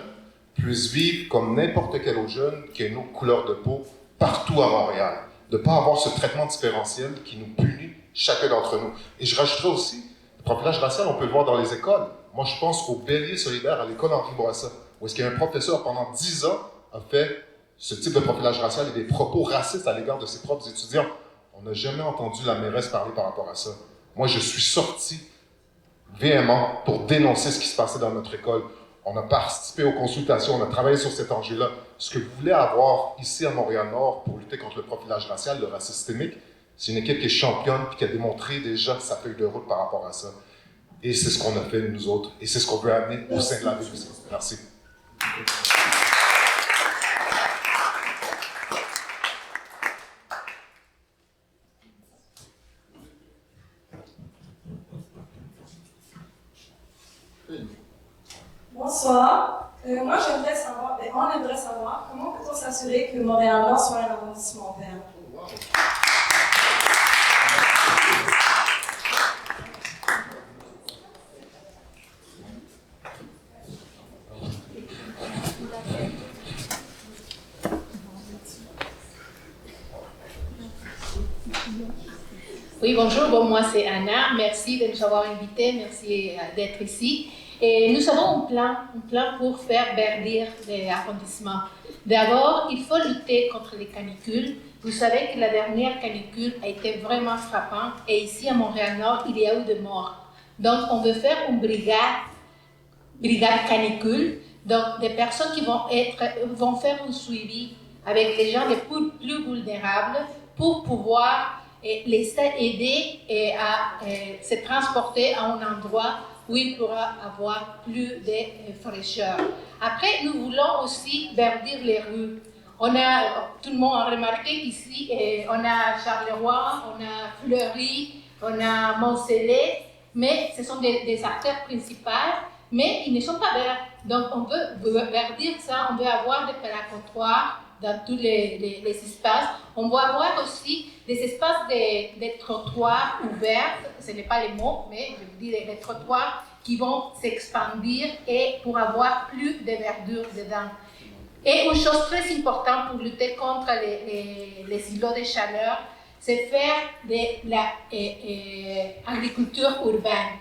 puissent vivre comme n'importe quel autre jeune qui a une autre couleur de peau partout à Montréal. De ne pas avoir ce traitement différentiel qui nous punit chacun d'entre nous. Et je rajouterais aussi, le profilage racial, on peut le voir dans les écoles. Moi, je pense au Bélier solidaire à l'école Henri Bourassa, où est-ce qu'il y a un professeur pendant 10 ans a fait ce type de profilage racial et des propos racistes à l'égard de ses propres étudiants. On n'a jamais entendu la mairesse parler par rapport à ça. Moi, je suis sorti véhément pour dénoncer ce qui se passait dans notre école. On a participé aux consultations, on a travaillé sur cet enjeu-là. Ce que vous voulez avoir ici à Montréal-Nord pour lutter contre le profilage racial, le racisme systémique, c'est une équipe qui est championne et qui a démontré déjà sa feuille de route par rapport à ça. Et c'est ce qu'on a fait, nous autres. Et c'est ce qu'on veut amener au sein de la ville aussi. Merci. Bonsoir. pour s'assurer que Montréal-Nord soit un arrondissement vert. Oui, bonjour. Bon, moi, c'est Anna. Merci de nous avoir invités. Merci d'être ici. Et nous avons un plan pour faire verdir les arrondissements. D'abord, il faut lutter contre les canicules. Vous savez que la dernière canicule a été vraiment frappante et ici à Montréal-Nord, il y a eu des morts. Donc, on veut faire une brigade canicule. Donc, des personnes qui vont faire un suivi avec les gens les plus vulnérables pour pouvoir les aider à se transporter à un endroit où il pourra avoir plus de fraîcheur. Après, nous voulons aussi verdir les rues. Tout le monde a remarqué ici, on a Charleroi, on a Fleury, on a Mont-Célé, mais ce sont des acteurs principaux, mais ils ne sont pas verts. Donc, on veut verdir ça, on veut avoir des paracotoirs dans tous les espaces. On va avoir aussi des espaces de trottoirs ouverts, ce n'est pas les mots, mais je vous dis des trottoirs qui vont s'expandir et pour avoir plus de verdure dedans. Et une chose très importante pour lutter contre les îlots de chaleur, c'est faire de l'agriculture urbaine.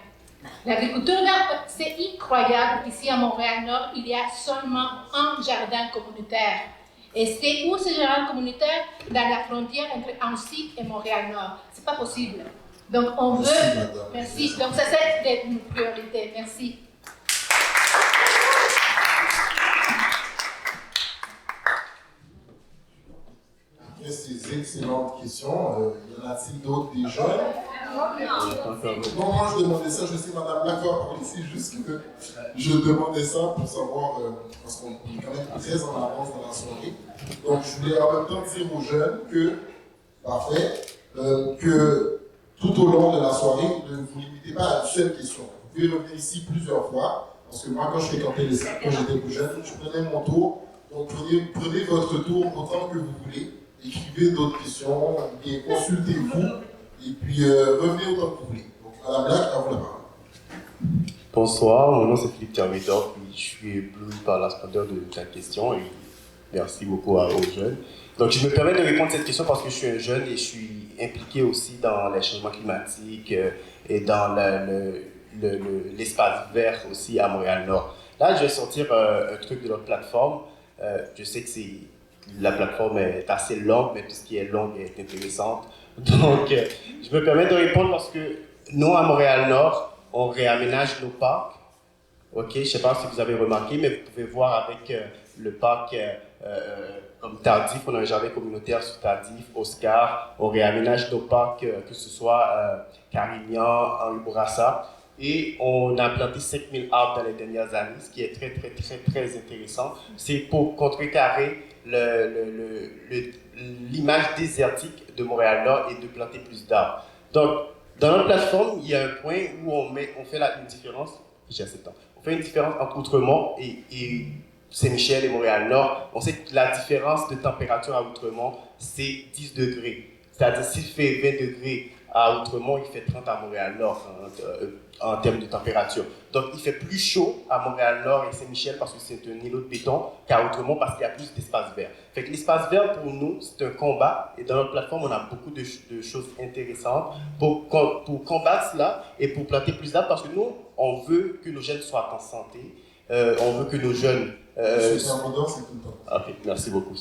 L'agriculture urbaine, c'est incroyable. Ici à Montréal-Nord, il y a seulement un jardin communautaire. Et c'est où ce jardin communautaire? Dans la frontière entre Annecy et Montréal-Nord. C'est pas possible. Donc on veut... Merci. Donc ça c'est une priorité. Merci. Ces excellentes questions. Y en a-t-il d'autres des jeunes? Non, moi je demandais ça, je sais Madame Lacroix, c'est juste que je demandais ça pour savoir, parce qu'on est quand même très en avance dans la soirée. Donc je voulais en même temps dire aux jeunes que, parfait, que tout au long de la soirée, ne vous limitez pas à une seule question. Vous pouvez revenir ici plusieurs fois, parce que moi quand je fréquentais les salles, quand j'étais plus jeune, je prenais mon tour. Donc prenez votre tour autant que vous voulez. Écrivez d'autres questions, et consultez-vous, et puis revenez autant que vous voulez. Donc, Madame Black, à vous la parole. Bonsoir, mon nom c'est Philippe Thermidor, puis je suis ébloui par la splendeur de ta question, et merci beaucoup aux jeunes. Donc, je me permets de répondre à cette question parce que je suis un jeune et je suis impliqué aussi dans les changements climatiques et dans l'espace vert aussi à Montréal-Nord. Là, je vais sortir un truc de notre plateforme. Je sais que la plateforme est assez longue, mais tout ce qui est long est intéressant. Donc, je me permets de répondre parce que nous, à Montréal-Nord, on réaménage nos parcs. Ok, je ne sais pas si vous avez remarqué, mais vous pouvez voir avec le parc comme Tardif, on a un jardin communautaire sur Tardif, Oscar. On réaménage nos parcs, que ce soit Carignan, Henri Bourassa. Et on a planté 5000 arbres dans les dernières années, ce qui est très, très, très, très intéressant. C'est pour contrecarrer l'image désertique de Montréal-Nord et de planter plus d'arbres. Donc, dans notre plateforme, il y a un point où on fait une différence, j'ai assez de temps, on fait une différence entre Outremont et Saint-Michel et Montréal-Nord. On sait que la différence de température à Outremont, c'est 10 degrés. C'est-à-dire, s'il fait 20 degrés à Outremont, il fait 30 à Montréal-Nord en termes de température. Donc, il fait plus chaud à Montréal-Nord et Saint-Michel parce que c'est un îlot de béton qu'à Outremont parce qu'il y a plus d'espace vert. Fait que l'espace vert, pour nous, c'est un combat. Et dans notre plateforme, on a beaucoup de choses intéressantes pour combattre cela et pour planter plus d'arbres parce que nous, on veut que nos jeunes soient en santé. On veut que nos jeunes... c'est tout le temps. Ok, merci beaucoup.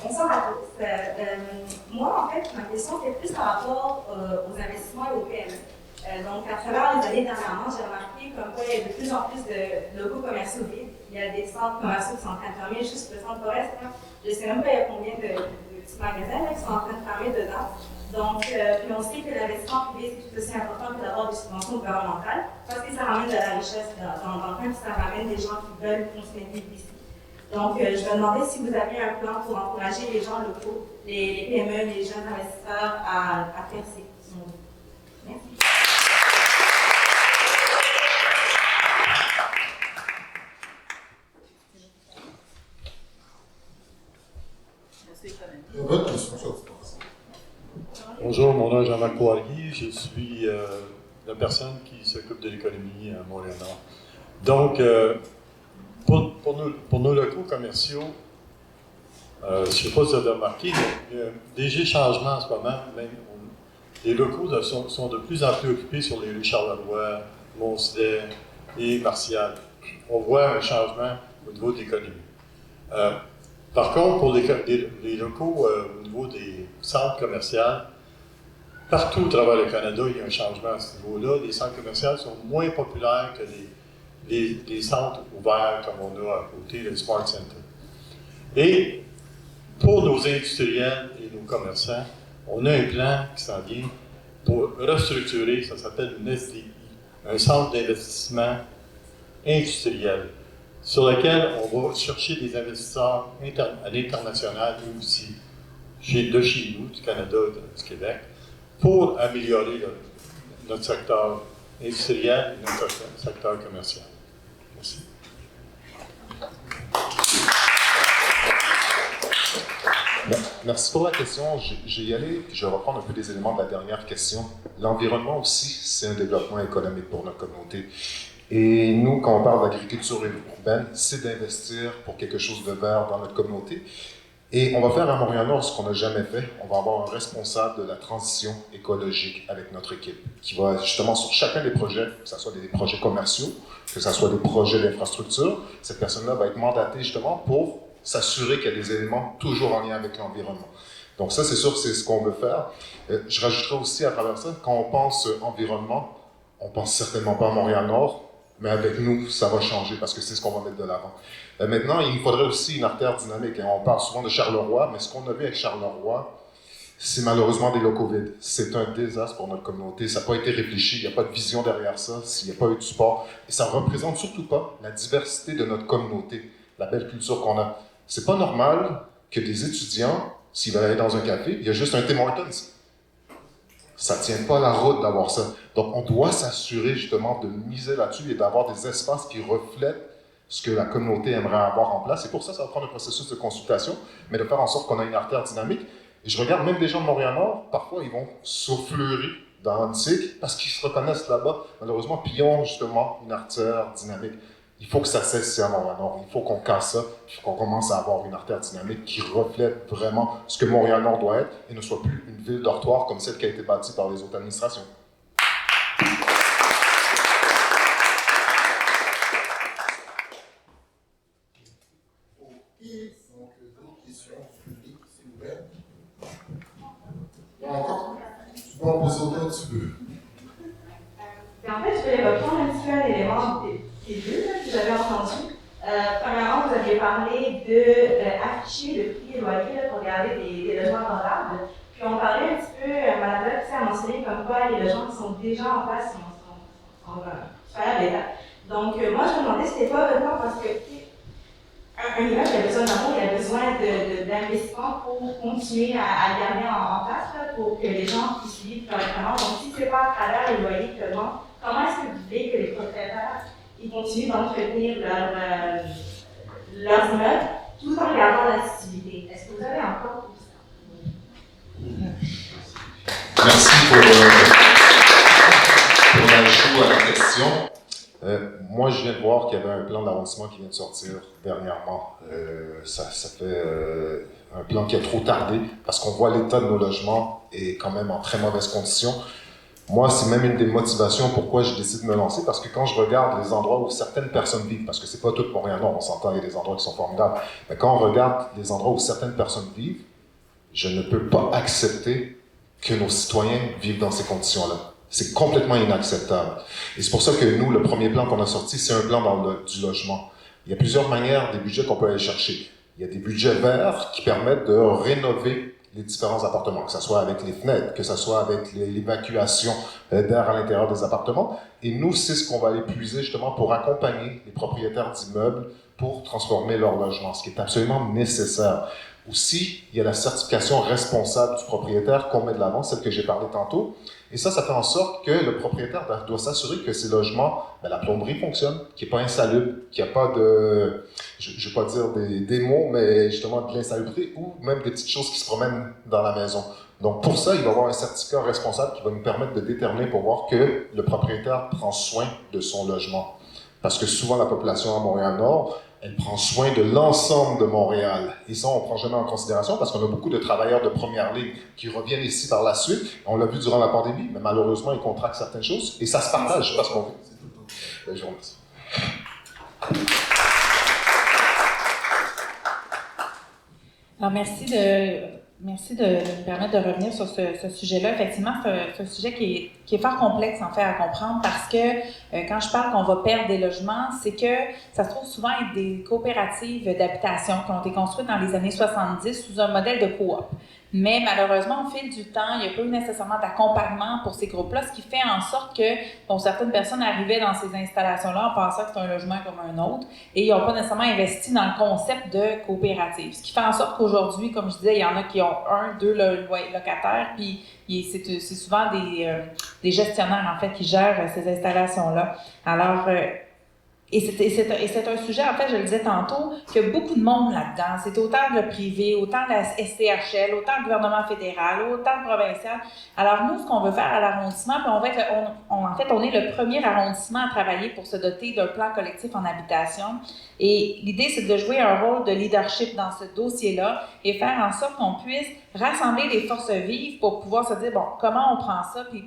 Bonsoir à tous. Moi, en fait, ma question, c'est plus par rapport aux investissements et aux PME. Donc, à travers les années dernièrement, j'ai remarqué comme quoi il y a de plus en plus de locaux commerciaux vides. Il y a des centres commerciaux qui sont en train de fermer, juste le centre Forest. Je ne sais même pas il y a combien de petits magasins qui sont en train de fermer dedans. Donc, puis on sait que l'investissement privé, c'est tout aussi important que d'avoir des subventions gouvernementales parce que ça ramène de la richesse dans le temps, puis ça ramène des gens qui veulent consommer ici. Donc, je me demandais si vous aviez un plan pour encourager les gens locaux, les PME, les jeunes investisseurs à faire ces moves. Merci. Votre question, Bonjour, mon nom est Jean-Marc Poirier. Je suis la personne qui s'occupe de l'économie à Montréal-Nord. Donc, pour nos locaux commerciaux, je ne sais pas si vous avez remarqué, il y a un léger changement en ce moment. Même, les locaux sont de plus en plus occupés sur les rues Charlevoix, Montcelet et Martial. On voit un changement au niveau de l'économie. Par contre, pour les locaux au niveau des centres commerciaux, partout au travers le Canada, il y a un changement à ce niveau-là. Les centres commerciaux sont moins populaires que les centres ouverts comme on a à côté, le Smart Center. Et pour nos industriels et nos commerçants, on a un plan qui s'en vient pour restructurer, ça s'appelle une SDI, un centre d'investissement industriel, sur lequel on va chercher des investisseurs à l'international et aussi de chez nous, du Canada, du Québec, pour améliorer notre secteur industriel et notre secteur commercial. Merci. Merci pour la question. Je vais y aller, puis je vais reprendre un peu des éléments de la dernière question. L'environnement aussi, c'est un développement économique pour notre communauté. Et nous, quand on parle d'agriculture urbaine, c'est d'investir pour quelque chose de vert dans notre communauté. Et on va faire à Montréal-Nord ce qu'on n'a jamais fait. On va avoir un responsable de la transition écologique avec notre équipe, qui va justement sur chacun des projets, que ce soit des projets commerciaux, que ce soit des projets d'infrastructure, cette personne-là va être mandatée justement pour s'assurer qu'il y a des éléments toujours en lien avec l'environnement. Donc ça, c'est sûr, c'est ce qu'on veut faire. Je rajouterai aussi à travers ça, quand on pense environnement, on pense certainement pas à Montréal-Nord, mais avec nous, ça va changer parce que c'est ce qu'on va mettre de l'avant. Maintenant, il nous faudrait aussi une artère dynamique. On parle souvent de Charleroi, mais ce qu'on a vu avec Charleroi, c'est malheureusement des locaux vides. C'est un désastre pour notre communauté. Ça n'a pas été réfléchi, il n'y a pas de vision derrière ça, s'il n'y a pas eu de support. Et ça ne représente surtout pas la diversité de notre communauté, la belle culture qu'on a. C'est pas normal que des étudiants, s'ils veulent aller dans un café, il y a juste un Tim Hortons. Ça ne tient pas la route d'avoir ça. Donc, on doit s'assurer justement de miser là-dessus et d'avoir des espaces qui reflètent ce que la communauté aimerait avoir en place. Et pour ça, ça va prendre un processus de consultation, mais de faire en sorte qu'on ait une artère dynamique. Et je regarde même des gens de Montréal-Nord, parfois ils vont s'aufleurer dans Antique parce qu'ils se reconnaissent là-bas. Malheureusement, puis ils ont justement une artère dynamique. Il faut que ça cesse ici à Montréal-Nord. Il faut qu'on casse ça, puis qu'on commence à avoir une artère dynamique qui reflète vraiment ce que Montréal-Nord doit être et ne soit plus une ville dortoir comme celle qui a été bâtie par les autres administrations. Donc, d'autres questions publiques, s'il vous plaît. Encore? Tu peux en poser autant que tu veux. En fait, je voulais reprendre un petit peu un élément des deux que j'avais entendu. Premièrement, vous aviez parlé d'afficher le prix des loyers pour regarder des logements abordables. Puis on parlait un petit peu, Mme Lopes a mentionné comme quoi les logements qui sont déjà en place sont super l'état. Donc, moi, je me demandais si c'était pas vraiment parce que un immeuble a besoin d'amour, il a besoin d'investissement pour continuer à le garder en place, là, pour que les gens puissent vivre correctement. Donc, si ce n'est pas à travers les loyers que comment est-ce que vous voulez que les propriétaires ils continuent d'entretenir leurs immeubles tout en gardant l'accessibilité? Est-ce que vous avez encore tout ça? Merci pour l'ajout à la question. Moi, je viens de voir qu'il y avait un plan d'arrondissement qui vient de sortir dernièrement. Ça fait un plan qui a trop tardé parce qu'on voit l'état de nos logements est quand même en très mauvaise condition. Moi, c'est même une des motivations pourquoi je décide de me lancer, parce que quand je regarde les endroits où certaines personnes vivent, parce que c'est pas tout Montréal-Nord, on s'entend, il y a des endroits qui sont formidables, mais quand on regarde les endroits où certaines personnes vivent, je ne peux pas accepter que nos citoyens vivent dans ces conditions-là. C'est complètement inacceptable. Et c'est pour ça que nous, le premier plan qu'on a sorti, c'est un plan du logement. Il y a plusieurs manières des budgets qu'on peut aller chercher. Il y a des budgets verts qui permettent de rénover les différents appartements, que ce soit avec les fenêtres, que ce soit avec l'évacuation d'air à l'intérieur des appartements. Et nous, c'est ce qu'on va aller puiser justement pour accompagner les propriétaires d'immeubles pour transformer leur logement, ce qui est absolument nécessaire. Aussi, il y a la certification responsable du propriétaire qu'on met de l'avant, celle que j'ai parlé tantôt. Et ça fait en sorte que le propriétaire doit s'assurer que ces logements, la plomberie fonctionne, qu'il n'y ait pas insalubre, qu'il n'y a pas de, je ne vais pas dire des mots, mais justement de l'insalubrité ou même des petites choses qui se promènent dans la maison. Donc pour ça, il va y avoir un certificat responsable qui va nous permettre de déterminer pour voir que le propriétaire prend soin de son logement. Parce que souvent la population à Montréal-Nord, elle prend soin de l'ensemble de Montréal. Et ça, on ne prend jamais en considération parce qu'on a beaucoup de travailleurs de première ligne qui reviennent ici par la suite. On l'a vu durant la pandémie, mais malheureusement, ils contractent certaines choses et ça se partage parce qu'on veut. Je vous remercie. Alors, merci de me permettre de revenir sur ce sujet-là. Effectivement, c'est un sujet qui est fort complexe, en fait, à comprendre parce que quand je parle qu'on va perdre des logements, c'est que ça se trouve souvent être des coopératives d'habitation qui ont été construites dans les années 70 sous un modèle de coop. Mais malheureusement, au fil du temps, il n'y a pas eu nécessairement d'accompagnement pour ces groupes-là, ce qui fait en sorte que certaines personnes arrivaient dans ces installations-là en pensant que c'était un logement comme un autre et ils n'ont pas nécessairement investi dans le concept de coopérative. Ce qui fait en sorte qu'aujourd'hui, comme je disais, il y en a qui ont 1, 2 locataires, puis c'est souvent des gestionnaires, en fait, qui gèrent ces installations-là. Alors, et c'est un sujet, en fait, je le disais tantôt, qu'il y a beaucoup de monde là-dedans. C'est autant le privé, autant la SCHL, autant le gouvernement fédéral, autant le provincial. Alors, nous, ce qu'on veut faire à l'arrondissement, puis on est le premier arrondissement à travailler pour se doter d'un plan collectif en habitation. Et l'idée, c'est de jouer un rôle de leadership dans ce dossier-là et faire en sorte qu'on puisse rassembler les forces vives pour pouvoir se dire, bon, comment on prend ça, puis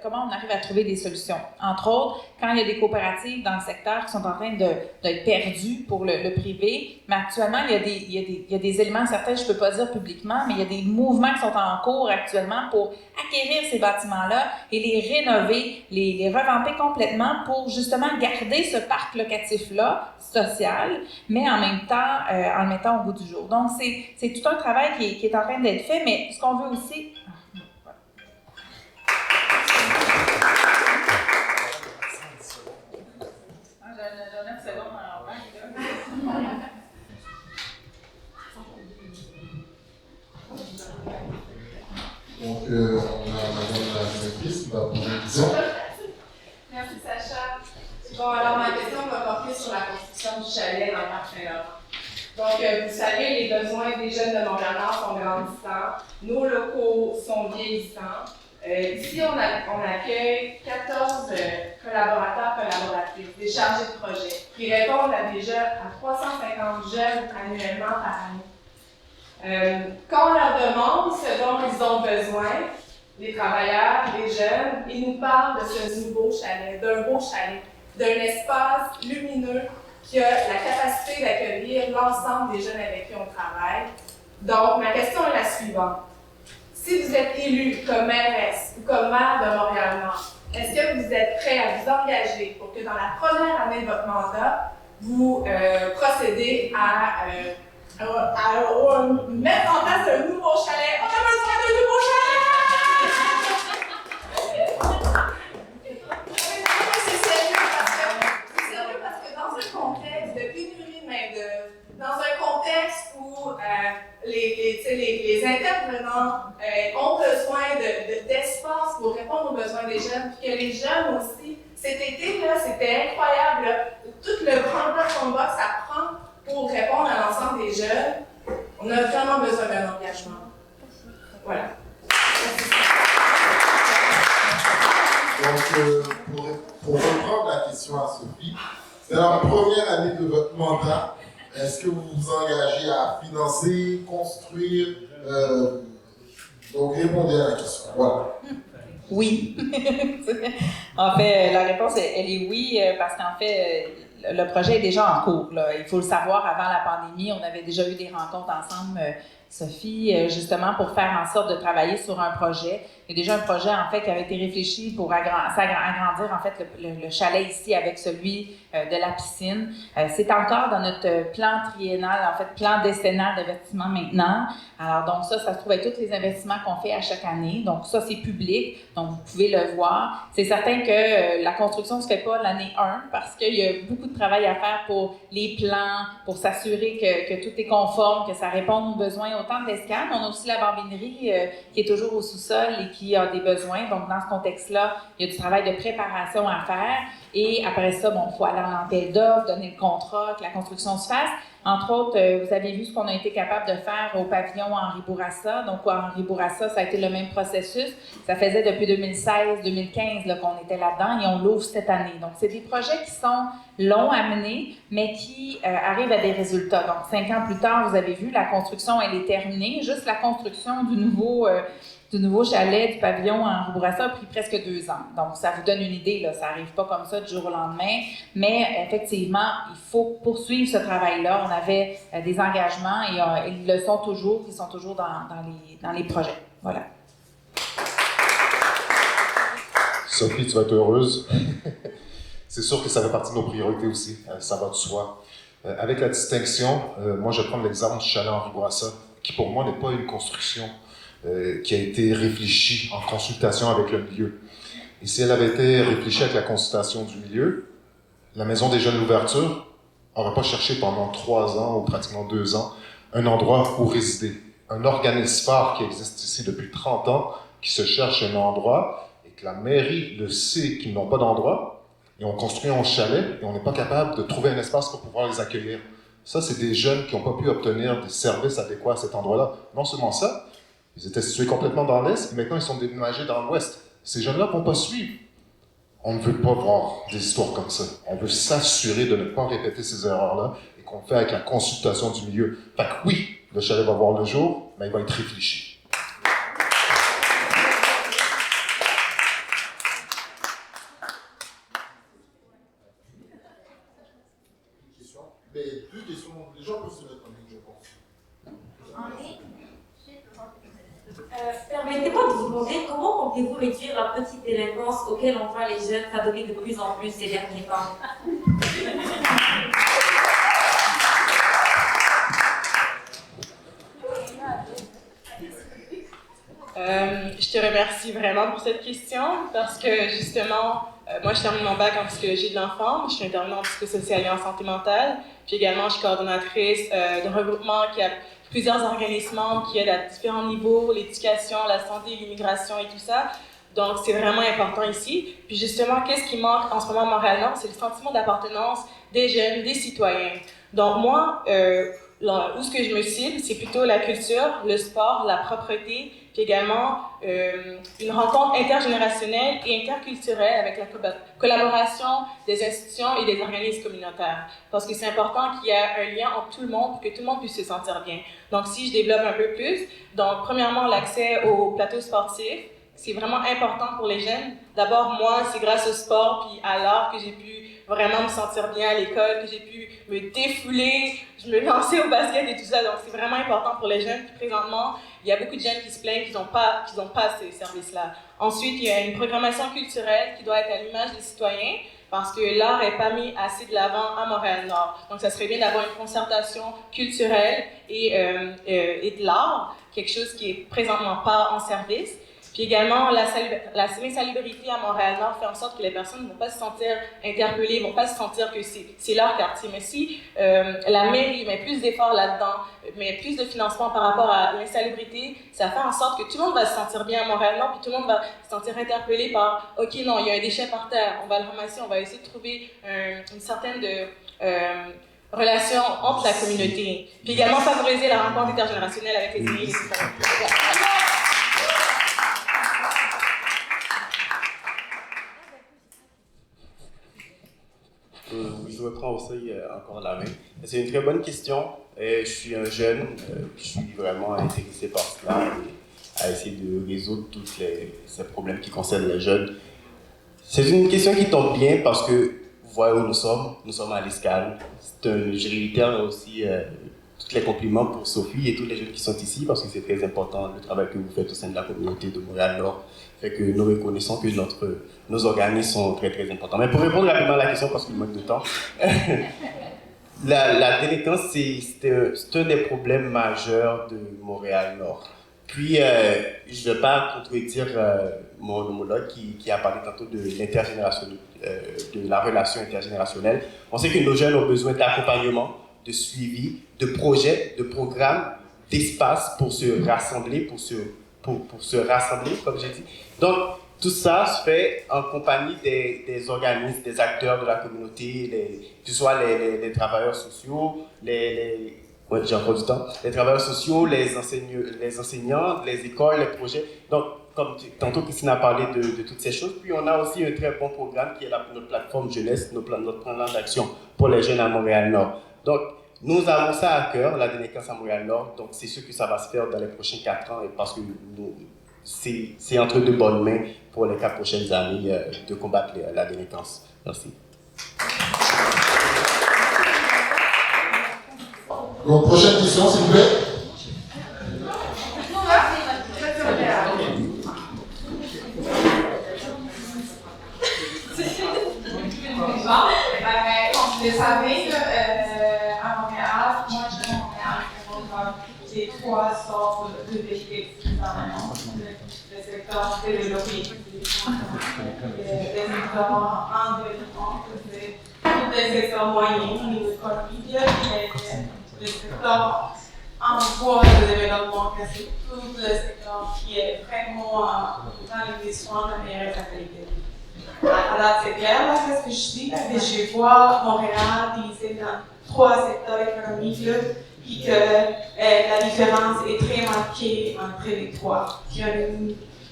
comment on arrive à trouver des solutions. Entre autres, quand il y a des coopératives dans le secteur qui sont en train d'être perdues pour le privé, mais actuellement, il y a des éléments, certains, je ne peux pas dire publiquement, mais il y a des mouvements qui sont en cours actuellement pour acquérir ces bâtiments-là et les rénover, les revamper complètement pour justement garder ce parc locatif-là, social, mais en même temps, en le mettant au bout du jour. Donc, c'est tout un travail qui est en train d'être fait, mais ce qu'on veut aussi... Donc, on a madame la directrice qui va poser une question. Merci, Sacha. Bon, alors ma question va porter sur la construction du chalet dans le parc Saint-Laurent. Donc, vous savez, les besoins des jeunes de Montréal-Nord sont grandissants. Nos locaux sont vieillissants. Ici, on accueille 14 collaboratrices, des chargés de projet, qui répondent à 350 jeunes annuellement par année. Quand on leur demande ce dont ils ont besoin, les travailleurs, les jeunes, ils nous parlent de ce nouveau chalet, d'un beau chalet, d'un espace lumineux qui a la capacité d'accueillir l'ensemble des jeunes avec qui on travaille. Donc, ma question est la suivante. Si vous êtes élu comme mairesse ou comme maire de Montréal-Nord, est-ce que vous êtes prêt à vous engager pour que dans la première année de votre mandat, vous procédez à mettre en place un nouveau chalet? On a besoin d'un nouveau chalet! C'est sérieux parce que dans un contexte de pénurie de main-d'œuvre, dans un contexte où les intervenants ont besoin d'espace pour répondre aux besoins des jeunes, puis que les jeunes aussi, cet été-là, c'était incroyable, là, tout le grand combat que ça prend pour répondre à l'ensemble des jeunes, on a vraiment besoin d'un engagement. Voilà. Donc, pour reprendre la question à Sophie, c'est la première année de votre mandat. Est-ce que vous vous engagez à financer, construire donc, répondez à la question. Voilà. Oui. En fait, la réponse, elle est oui, parce qu'en fait, le projet est déjà en cours, là. Il faut le savoir, avant la pandémie, on avait déjà eu des rencontres ensemble Sophie, justement pour faire en sorte de travailler sur un projet. Il y a déjà un projet, en fait, qui avait été réfléchi pour agrandir, en fait, le chalet ici avec celui de la piscine. C'est encore dans notre plan triennal, en fait, plan décennal d'investissement maintenant. Alors, donc ça se trouve avec tous les investissements qu'on fait à chaque année. Donc, ça, c'est public, donc vous pouvez le voir. C'est certain que la construction ne se fait pas l'année 1 parce qu'il y a beaucoup de travail à faire pour les plans, pour s'assurer que tout est conforme, que ça répond aux besoins autant de l'escale. On a aussi la bambinerie qui est toujours au sous-sol et qui a des besoins. Donc, dans ce contexte-là, il y a du travail de préparation à faire. Et après ça, bon, il faut aller en appel d'offres, donner le contrat, que la construction se fasse. Entre autres, vous avez vu ce qu'on a été capable de faire au pavillon Henri Bourassa. Donc, Henri Bourassa, ça a été le même processus. Ça faisait depuis 2016-2015 qu'on était là-dedans et on l'ouvre cette année. Donc, c'est des projets qui sont longs à mener, mais qui arrivent à des résultats. Donc, 5 ans plus tard, vous avez vu, la construction, elle est terminée. Juste la construction du nouveau chalet, du pavillon Henri Bourassa a pris presque 2 ans. Donc, ça vous donne une idée, là, ça n'arrive pas comme ça du jour au lendemain, mais effectivement, il faut poursuivre ce travail-là. On avait des engagements et ils le sont toujours, ils sont toujours dans les projets. Voilà. Sophie, tu vas être heureuse. C'est sûr que ça fait partie de nos priorités aussi, ça va de soi. Avec la distinction, moi je vais prendre l'exemple du chalet Henri Bourassa, qui pour moi n'est pas une construction qui a été réfléchie en consultation avec le milieu. Et si elle avait été réfléchie avec la consultation du milieu, la Maison des Jeunes L'Ouverture n'aurait pas cherché pendant 3 ans ou pratiquement 2 ans un endroit où résider. Un organisme phare qui existe ici depuis 30 ans, qui se cherche un endroit et que la mairie le sait qu'ils n'ont pas d'endroit, et on construit un chalet et on n'est pas capable de trouver un espace pour pouvoir les accueillir. Ça, c'est des jeunes qui n'ont pas pu obtenir des services adéquats à cet endroit-là. Non seulement ça, ils étaient situés complètement dans l'Est, et maintenant ils sont déménagés dans l'Ouest. Ces jeunes-là ne vont pas suivre. On ne veut pas voir des histoires comme ça. On veut s'assurer de ne pas répéter ces erreurs-là et qu'on fait avec la consultation du milieu. Fait que oui, le chalet va voir le jour, mais il va être réfléchi. Mais 2 questions, les gens peuvent se mettre en ligne, je pense. En ligne? Permettez-moi de vous demander comment comptez-vous réduire la petite délinquance auquel on voit les jeunes s'adonner de plus en plus ces derniers temps? Je te remercie vraiment pour cette question parce que justement, moi je termine mon bac en psychologie de l'enfant, je suis intervenante en psychosociale et en santé mentale, puis également je suis coordonnatrice de regroupement qui a plusieurs organismes qui aident à différents niveaux, l'éducation, la santé, l'immigration et tout ça. Donc c'est vraiment important ici. Puis justement, qu'est-ce qui manque en ce moment à Montréal-Nord? C'est le sentiment d'appartenance des jeunes, des citoyens. Donc moi, où ce que je me cible, c'est plutôt la culture, le sport, la propreté, puis également une rencontre intergénérationnelle et interculturelle avec la collaboration des institutions et des organismes communautaires. Parce que c'est important qu'il y ait un lien entre tout le monde pour que tout le monde puisse se sentir bien. Donc si je développe un peu plus, donc premièrement l'accès aux plateaux sportifs, c'est vraiment important pour les jeunes. D'abord moi, c'est grâce au sport puis à l'art que j'ai pu vraiment me sentir bien à l'école, que j'ai pu me défouler, je me lançais au basket et tout ça, donc c'est vraiment important pour les jeunes. Puis présentement, il y a beaucoup de jeunes qui se plaignent qu'ils n'ont pas ces services-là. Ensuite, il y a une programmation culturelle qui doit être à l'image des citoyens, parce que l'art n'est pas mis assez de l'avant à Montréal-Nord. Donc ça serait bien d'avoir une concertation culturelle et de l'art, quelque chose qui est présentement pas en service. Puis également, l'insalubrité à Montréal-Nord fait en sorte que les personnes ne vont pas se sentir interpellées, ne vont pas se sentir que c'est leur quartier. Mais si la mairie met plus d'efforts là-dedans, met plus de financement par rapport à l'insalubrité, ça fait en sorte que tout le monde va se sentir bien à Montréal-Nord, puis tout le monde va se sentir interpellé par « OK, non, il y a un déchet par terre, on va le ramasser, on va essayer de trouver une certaine relation entre la communauté. » Puis également favoriser la rencontre intergénérationnelle avec les amis. Je reprends aussi encore la main. C'est une très bonne question. Je suis un jeune, je suis vraiment intéressé par cela et à essayer de résoudre tous ces problèmes qui concernent les jeunes. C'est une question qui tombe bien parce que vous voyez où nous sommes à l'Escale. C'est un gérilitaire aussi tous les compliments pour Sophie et tous les jeunes qui sont ici, parce que c'est très important le travail que vous faites au sein de la communauté de Montréal-Nord. Fait que nous reconnaissons que nos organismes sont très très importants. Mais pour répondre rapidement à la question, parce qu'il manque de temps, la délinquance, c'est un des problèmes majeurs de Montréal-Nord. Puis, je ne vais pas contredire mon homologue qui a parlé tantôt de de la relation intergénérationnelle. On sait que nos jeunes ont besoin d'accompagnement, de suivi, de projets, de programmes, d'espace pour se rassembler, pour se rassembler, comme j'ai dit. Donc, tout ça se fait en compagnie des organismes, des acteurs de la communauté, que ce soit les travailleurs sociaux, ouais, j'ai encore du temps. Les travailleurs sociaux, les enseignants, les écoles, les projets. Donc, comme tantôt Christine a parlé de toutes ces choses. Puis on a aussi un très bon programme qui est notre plateforme jeunesse, notre plan d'action pour les jeunes à Montréal-Nord. Donc, nous avons ça à cœur, la délinquance à Montréal-Nord. Donc, c'est sûr que ça va se faire dans les prochains 4 ans, et parce que c'est entre de bonnes mains pour les 4 prochaines années de combattre la délinquance. Merci. Donc, prochaine question, s'il vous plaît. Comme vous le savez, à Montréal, moi je suis à Montréal, j'ai 3 sortes de véhicules différents. Le secteur développé, le secteur en développement, tous les secteurs moyens au niveau économique, le secteur en voie de développement, c'est tout le secteur qui est vraiment dans les soins d'améliorer sa qualité. Alors, c'est clair, là, ce que je dis, mais je vois Montréal divisé dans 3 secteurs économiques, et que la différence est très marquée entre les 3. Il y a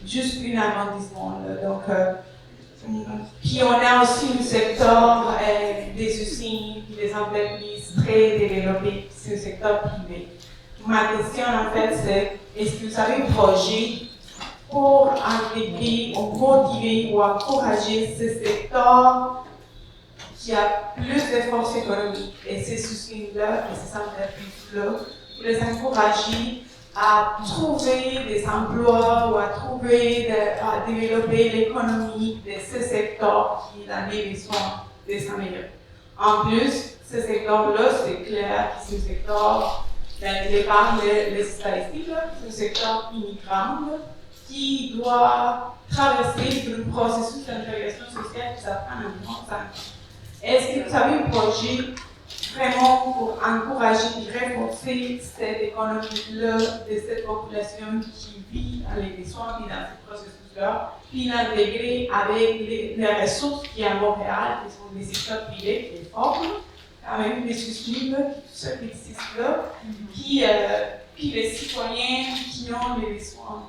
juste un arrondissement. Donc, puis on a aussi le secteur des usines, des entreprises très développées, c'est le secteur privé. Ma question, en fait, c'est est-ce que vous avez un projet pour impliquer ou motiver ou encourager ce secteur qui a plus de force économique et ces usines-là et ces entreprises-là, pour les encourager à trouver des emplois ou à développer l'économie de ce secteur qui a des besoins de s'améliorer. En plus, ce secteur-là, c'est clair que c'est un secteur, je parle des statistiques, c'est un secteur immigrant qui doit traverser le processus d'intégration sociale qui ça prend environ 5 ans. Est-ce que vous avez un projet vraiment pour encourager et renforcer cette économie-là de cette population qui vit dans les besoins et dans ce processus-là, puis l'intégrer avec les ressources qu'il y a à Montréal, qui sont des secteurs privés qui sont forts, quand même des usines, tout ça qui existe là, puis les citoyens qui ont les besoins.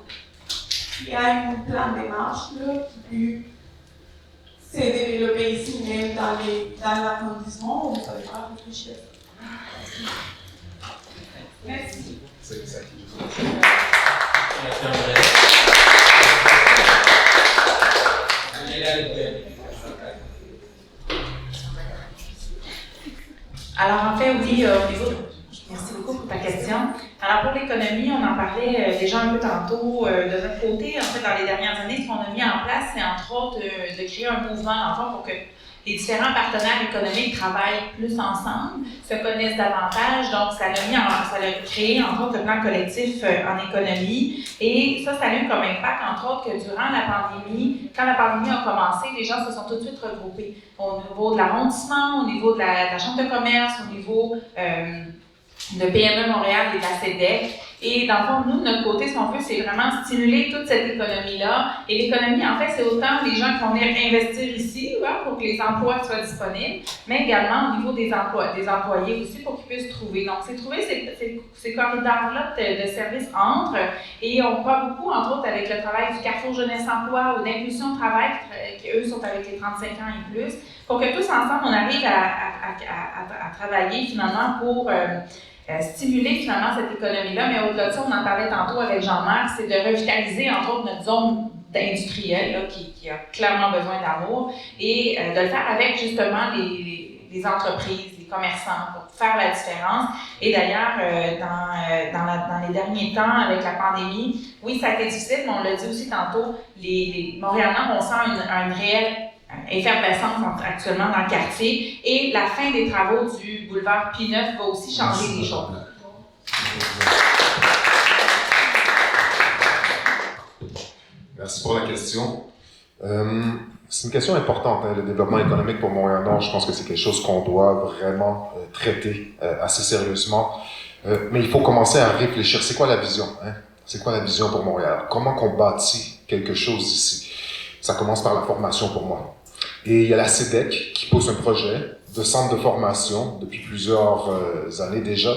Il y a un plan de marche qui s'est développé ici même dans l'arrondissement où vous savez pas réfléchir. Merci. Alors en fait, oui, au niveau merci beaucoup pour ta question. Alors pour l'économie, on en parlait déjà un peu tantôt. De notre côté, en fait, dans les dernières années, ce qu'on a mis en place, c'est entre autres de créer un mouvement enfin, pour que les différents partenaires économiques travaillent plus ensemble, se connaissent davantage. Donc, ça a créé entre autres le plan collectif en économie. Et ça a eu comme impact, entre autres, que durant la pandémie, quand la pandémie a commencé, les gens se sont tout de suite regroupés au niveau de l'arrondissement, au niveau de la chambre de commerce, au niveau de PME Montréal et de la CEDEC. Et dans le fond, nous, de notre côté, ce qu'on veut, c'est vraiment stimuler toute cette économie-là. Et l'économie, en fait, c'est autant les gens qui vont venir investir ici pour que les emplois soient disponibles, mais également au niveau des employés aussi pour qu'ils puissent trouver. Donc, c'est trouver ces corridors-là de services entre. Et on croit beaucoup, entre autres, avec le travail du Carrefour Jeunesse-Emploi ou d'Impulsion Travail, qui eux sont avec les 35 ans et plus, pour que tous ensemble, on arrive à travailler finalement pour stimuler finalement cette économie-là, mais au-delà de ça, on en parlait tantôt avec Jean-Marc, c'est de revitaliser entre autres notre zone industrielle qui a clairement besoin d'amour et de le faire avec justement les entreprises, les commerçants, pour faire la différence. Et d'ailleurs, dans les derniers temps, avec la pandémie, oui, ça a été difficile, mais on l'a dit aussi tantôt, les Montréalais, on sent une réelle effervescence actuellement dans le quartier. Et la fin des travaux du boulevard P9 va aussi changer les choses. Merci pour la question. C'est une question importante, hein, le développement économique pour Montréal-Nord. Je pense que c'est quelque chose qu'on doit vraiment traiter assez sérieusement. Mais il faut commencer à réfléchir. C'est quoi la vision? Hein? C'est quoi la vision pour Montréal? Comment qu'on bâtit quelque chose ici? Ça commence par la formation pour moi. Et il y a la CEDEC qui pose un projet de centre de formation depuis plusieurs années déjà,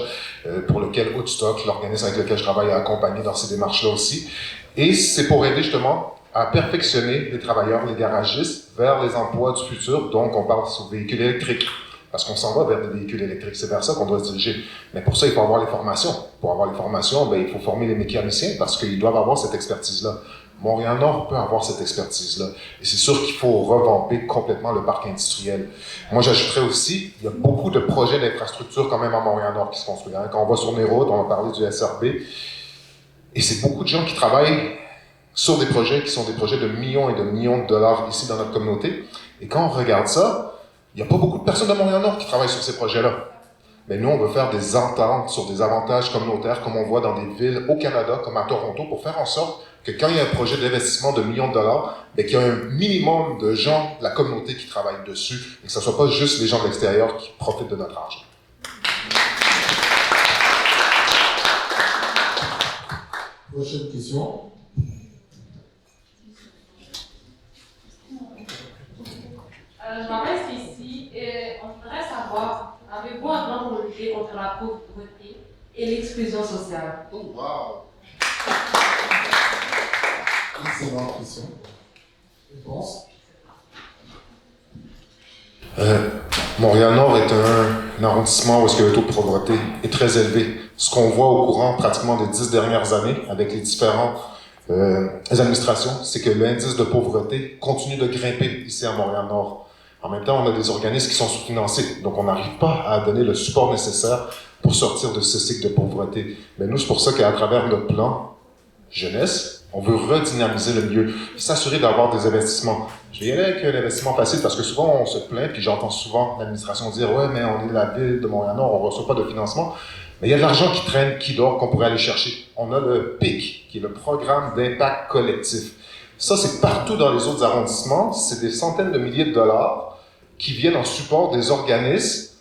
pour lequel Woodstock, l'organisme avec lequel je travaille, a accompagné dans ces démarches-là aussi. Et c'est pour aider justement à perfectionner les travailleurs, les garagistes, vers les emplois du futur. Donc, on parle sur véhicules électriques. Parce qu'on s'en va vers des véhicules électriques. C'est vers ça qu'on doit se diriger. Mais pour ça, il faut avoir les formations. Pour avoir les formations, ben, il faut former les mécaniciens parce qu'ils doivent avoir cette expertise-là. Montréal-Nord peut avoir cette expertise-là. Et c'est sûr qu'il faut revamper complètement le parc industriel. Moi, j'ajouterais aussi, il y a beaucoup de projets d'infrastructure quand même à Montréal-Nord qui se construisent. Hein. Quand on va sur les routes, on va parler du SRB. Et c'est beaucoup de gens qui travaillent sur des projets qui sont des projets de millions et de millions de dollars ici dans notre communauté. Et quand on regarde ça, il n'y a pas beaucoup de personnes de Montréal-Nord qui travaillent sur ces projets-là. Mais nous, on veut faire des ententes sur des avantages communautaires, comme on voit dans des villes au Canada, comme à Toronto, pour faire en sorte que quand il y a un projet d'investissement de millions de dollars, bien, qu'il y a un minimum de gens de la communauté qui travaillent dessus, et que ce ne soit pas juste les gens de l'extérieur qui profitent de notre argent. Prochaine question. Je m'appelle Stacy et on voudrait savoir, avez-vous un plan pour lutter contre la pauvreté et l'exclusion sociale? Oh, wow! Excellente question. Réponse? Montréal-Nord est un arrondissement où est-ce que le taux de pauvreté est très élevé. Ce qu'on voit au courant pratiquement des 10 dernières années avec les différentes administrations, c'est que l'indice de pauvreté continue de grimper ici à Montréal-Nord. En même temps, on a des organismes qui sont sous-financés, donc on n'arrive pas à donner le support nécessaire pour sortir de ce cycle de pauvreté. Mais nous, c'est pour ça qu'à travers notre plan jeunesse, on veut redynamiser le milieu, s'assurer d'avoir des investissements. Je vais y aller avec l'investissement facile parce que souvent on se plaint, puis j'entends souvent l'administration dire « Ouais, mais on est la ville de Montréal-Nord, on ne reçoit pas de financement. » Mais il y a de l'argent qui traîne, qui dort, qu'on pourrait aller chercher. On a le PIC, qui est le programme d'impact collectif. Ça, c'est partout dans les autres arrondissements. C'est des centaines de milliers de dollars qui viennent en support des organismes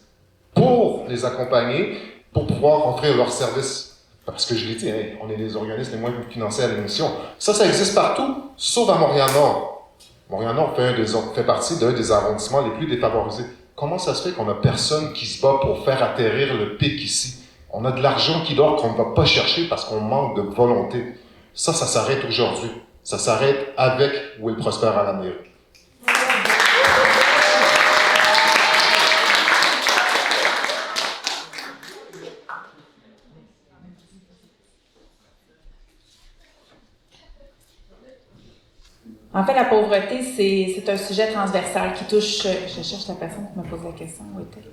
pour les accompagner, pour pouvoir offrir leurs services. Parce que je l'ai dit, hein, on est les organismes les moins financés à l'émission. Ça existe partout, sauf à Montréal-Nord. Montréal-Nord fait partie d'un des arrondissements les plus défavorisés. Comment ça se fait qu'on n'a personne qui se bat pour faire atterrir le PIC ici? On a de l'argent qui dort qu'on ne va pas chercher parce qu'on manque de volonté. Ça s'arrête aujourd'hui. Ça s'arrête avec Will Prosper à la mairie. En fait, la pauvreté, c'est un sujet transversal qui touche... Je cherche la personne qui me pose la question. Où est-elle?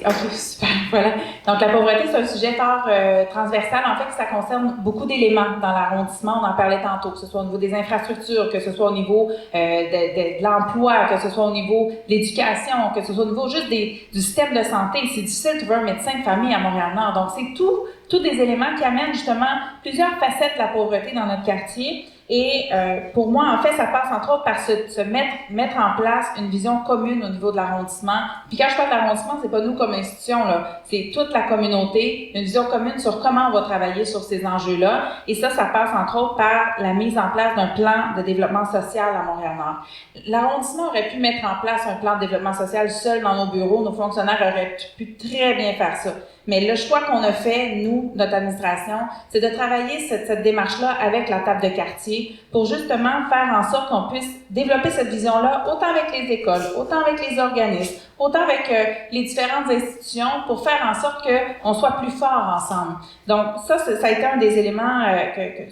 Ok, super, voilà. Donc, la pauvreté, c'est un sujet fort transversal. En fait, ça concerne beaucoup d'éléments dans l'arrondissement. On en parlait tantôt, que ce soit au niveau des infrastructures, que ce soit au niveau de l'emploi, que ce soit au niveau de l'éducation, que ce soit au niveau juste du système de santé. C'est difficile de trouver un médecin de famille à Montréal-Nord. Donc, c'est tous des éléments qui amènent justement plusieurs facettes de la pauvreté dans notre quartier. Et pour moi, en fait, ça passe entre autres par mettre en place une vision commune au niveau de l'arrondissement. Puis quand je parle de l'arrondissement, c'est pas nous comme institution, là, c'est toute la communauté, une vision commune sur comment on va travailler sur ces enjeux-là. Et ça passe entre autres par la mise en place d'un plan de développement social à Montréal-Nord. L'arrondissement aurait pu mettre en place un plan de développement social seul dans nos bureaux. Nos fonctionnaires auraient pu très bien faire ça. Mais le choix qu'on a fait, nous, notre administration, c'est de travailler cette démarche-là avec la table de quartier communauté, pour justement faire en sorte qu'on puisse développer cette vision-là, autant avec les écoles, autant avec les organismes, autant avec les différentes institutions, pour faire en sorte qu'on soit plus forts ensemble. Donc ça a été un des éléments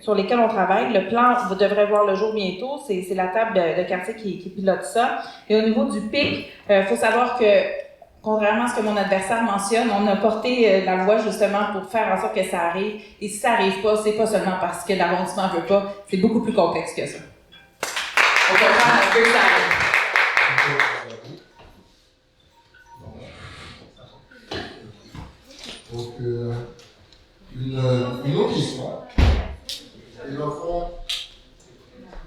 sur lesquels on travaille. Le plan devrait voir le jour bientôt, c'est la table de quartier qui pilote ça. Et au niveau du PIC, faut savoir que contrairement à ce que mon adversaire mentionne, on a porté la voix justement pour faire en sorte que ça arrive. Et si ça n'arrive pas, c'est pas seulement parce que l'arrondissement ne veut pas, c'est beaucoup plus complexe que ça. On peut faire un peu ça arrive. Donc, une autre question. Et dans le fond,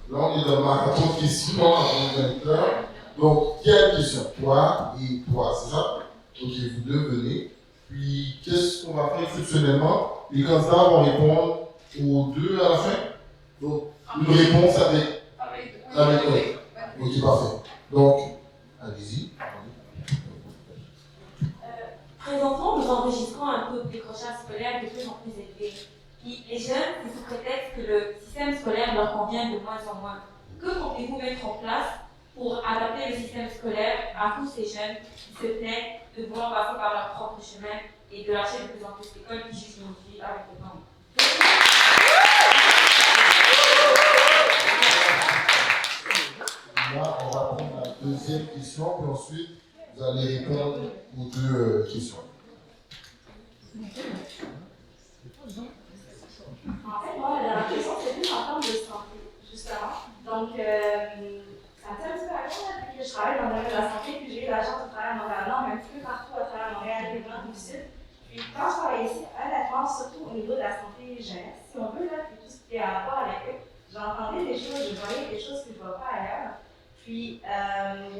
là on est dans le marathon de questions avant 20 heures. Donc, il y a une question, toi et toi, c'est ça? Ok, vous deux venez. Puis, qu'est-ce qu'on va faire exceptionnellement? Les candidats vont répondre aux deux à la fin. Donc, une réponse avec eux. Ok, parfait. Donc, allez-y. Présentement, nous enregistrons un taux de décrochage scolaire de plus en plus élevé. Puis, les jeunes, c'est sous prétexte que le système scolaire leur convient de moins en moins. Que comptez-vous mettre en place pour adapter le système scolaire à tous ces jeunes qui se plaignent de vouloir passer par leur propre chemin et de lâcher de plus en plus d'écoles qui jugent nos vies avec le temps? Là, on va prendre la deuxième question, puis ensuite, vous allez répondre aux deux questions. En fait, moi, la question, c'est plus en termes de santé, justement. Donc, ça me tient un petit peu à cœur depuis que je travaille dans le domaine de la santé, puis j'ai eu la chance de travailler à Montréal-Nord, mais un petit peu partout à travers Montréal, et le du Sud. Puis quand je travaillais ici, honnêtement, surtout au niveau de la santé jeunesse, si on veut, là, puis tout ce qui est à voir avec eux, j'entendais des choses, je voyais des choses que je ne vois pas ailleurs. Puis,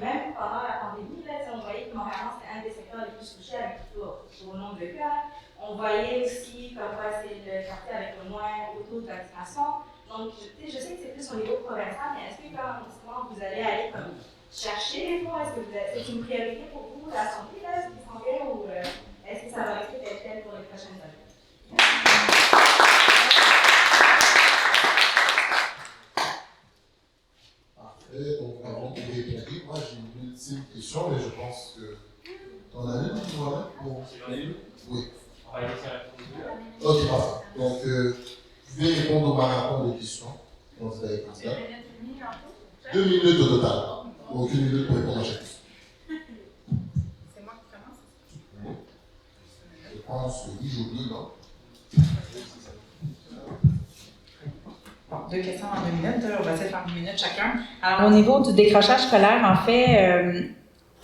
même pendant la pandémie, là, on voyait que Montréal, c'était un des secteurs les plus touchés avec au nombre de cas. On voyait aussi comme quoi c'est le quartier avec le moins de taux de vaccination. Donc, je sais que c'est plus au niveau provincial, mais est-ce que quand vous allez aller comme chercher les fonds, est-ce que c'est une priorité pour vous, la santé, là, ce qui s'en vient, ou est-ce que ça va rester tel pour les prochaines années? Parfait. Donc, avant de répondre, moi j'ai une ultime question, mais je pense que t'en as une, toi-même? J'en ai une? Oui. On va essayer de Ok, parfait. Donc, vous pouvez répondre au marathon de questions. Candidat et candidat. 2 minutes au total. Donc, 1 minute pour répondre à chaque question. C'est moi qui commence? Je pense que oui, j'oublie, non? Bon, 2 questions en 2 minutes. On va essayer de faire 1 minute chacun. Alors, au niveau du décrochage scolaire, en fait,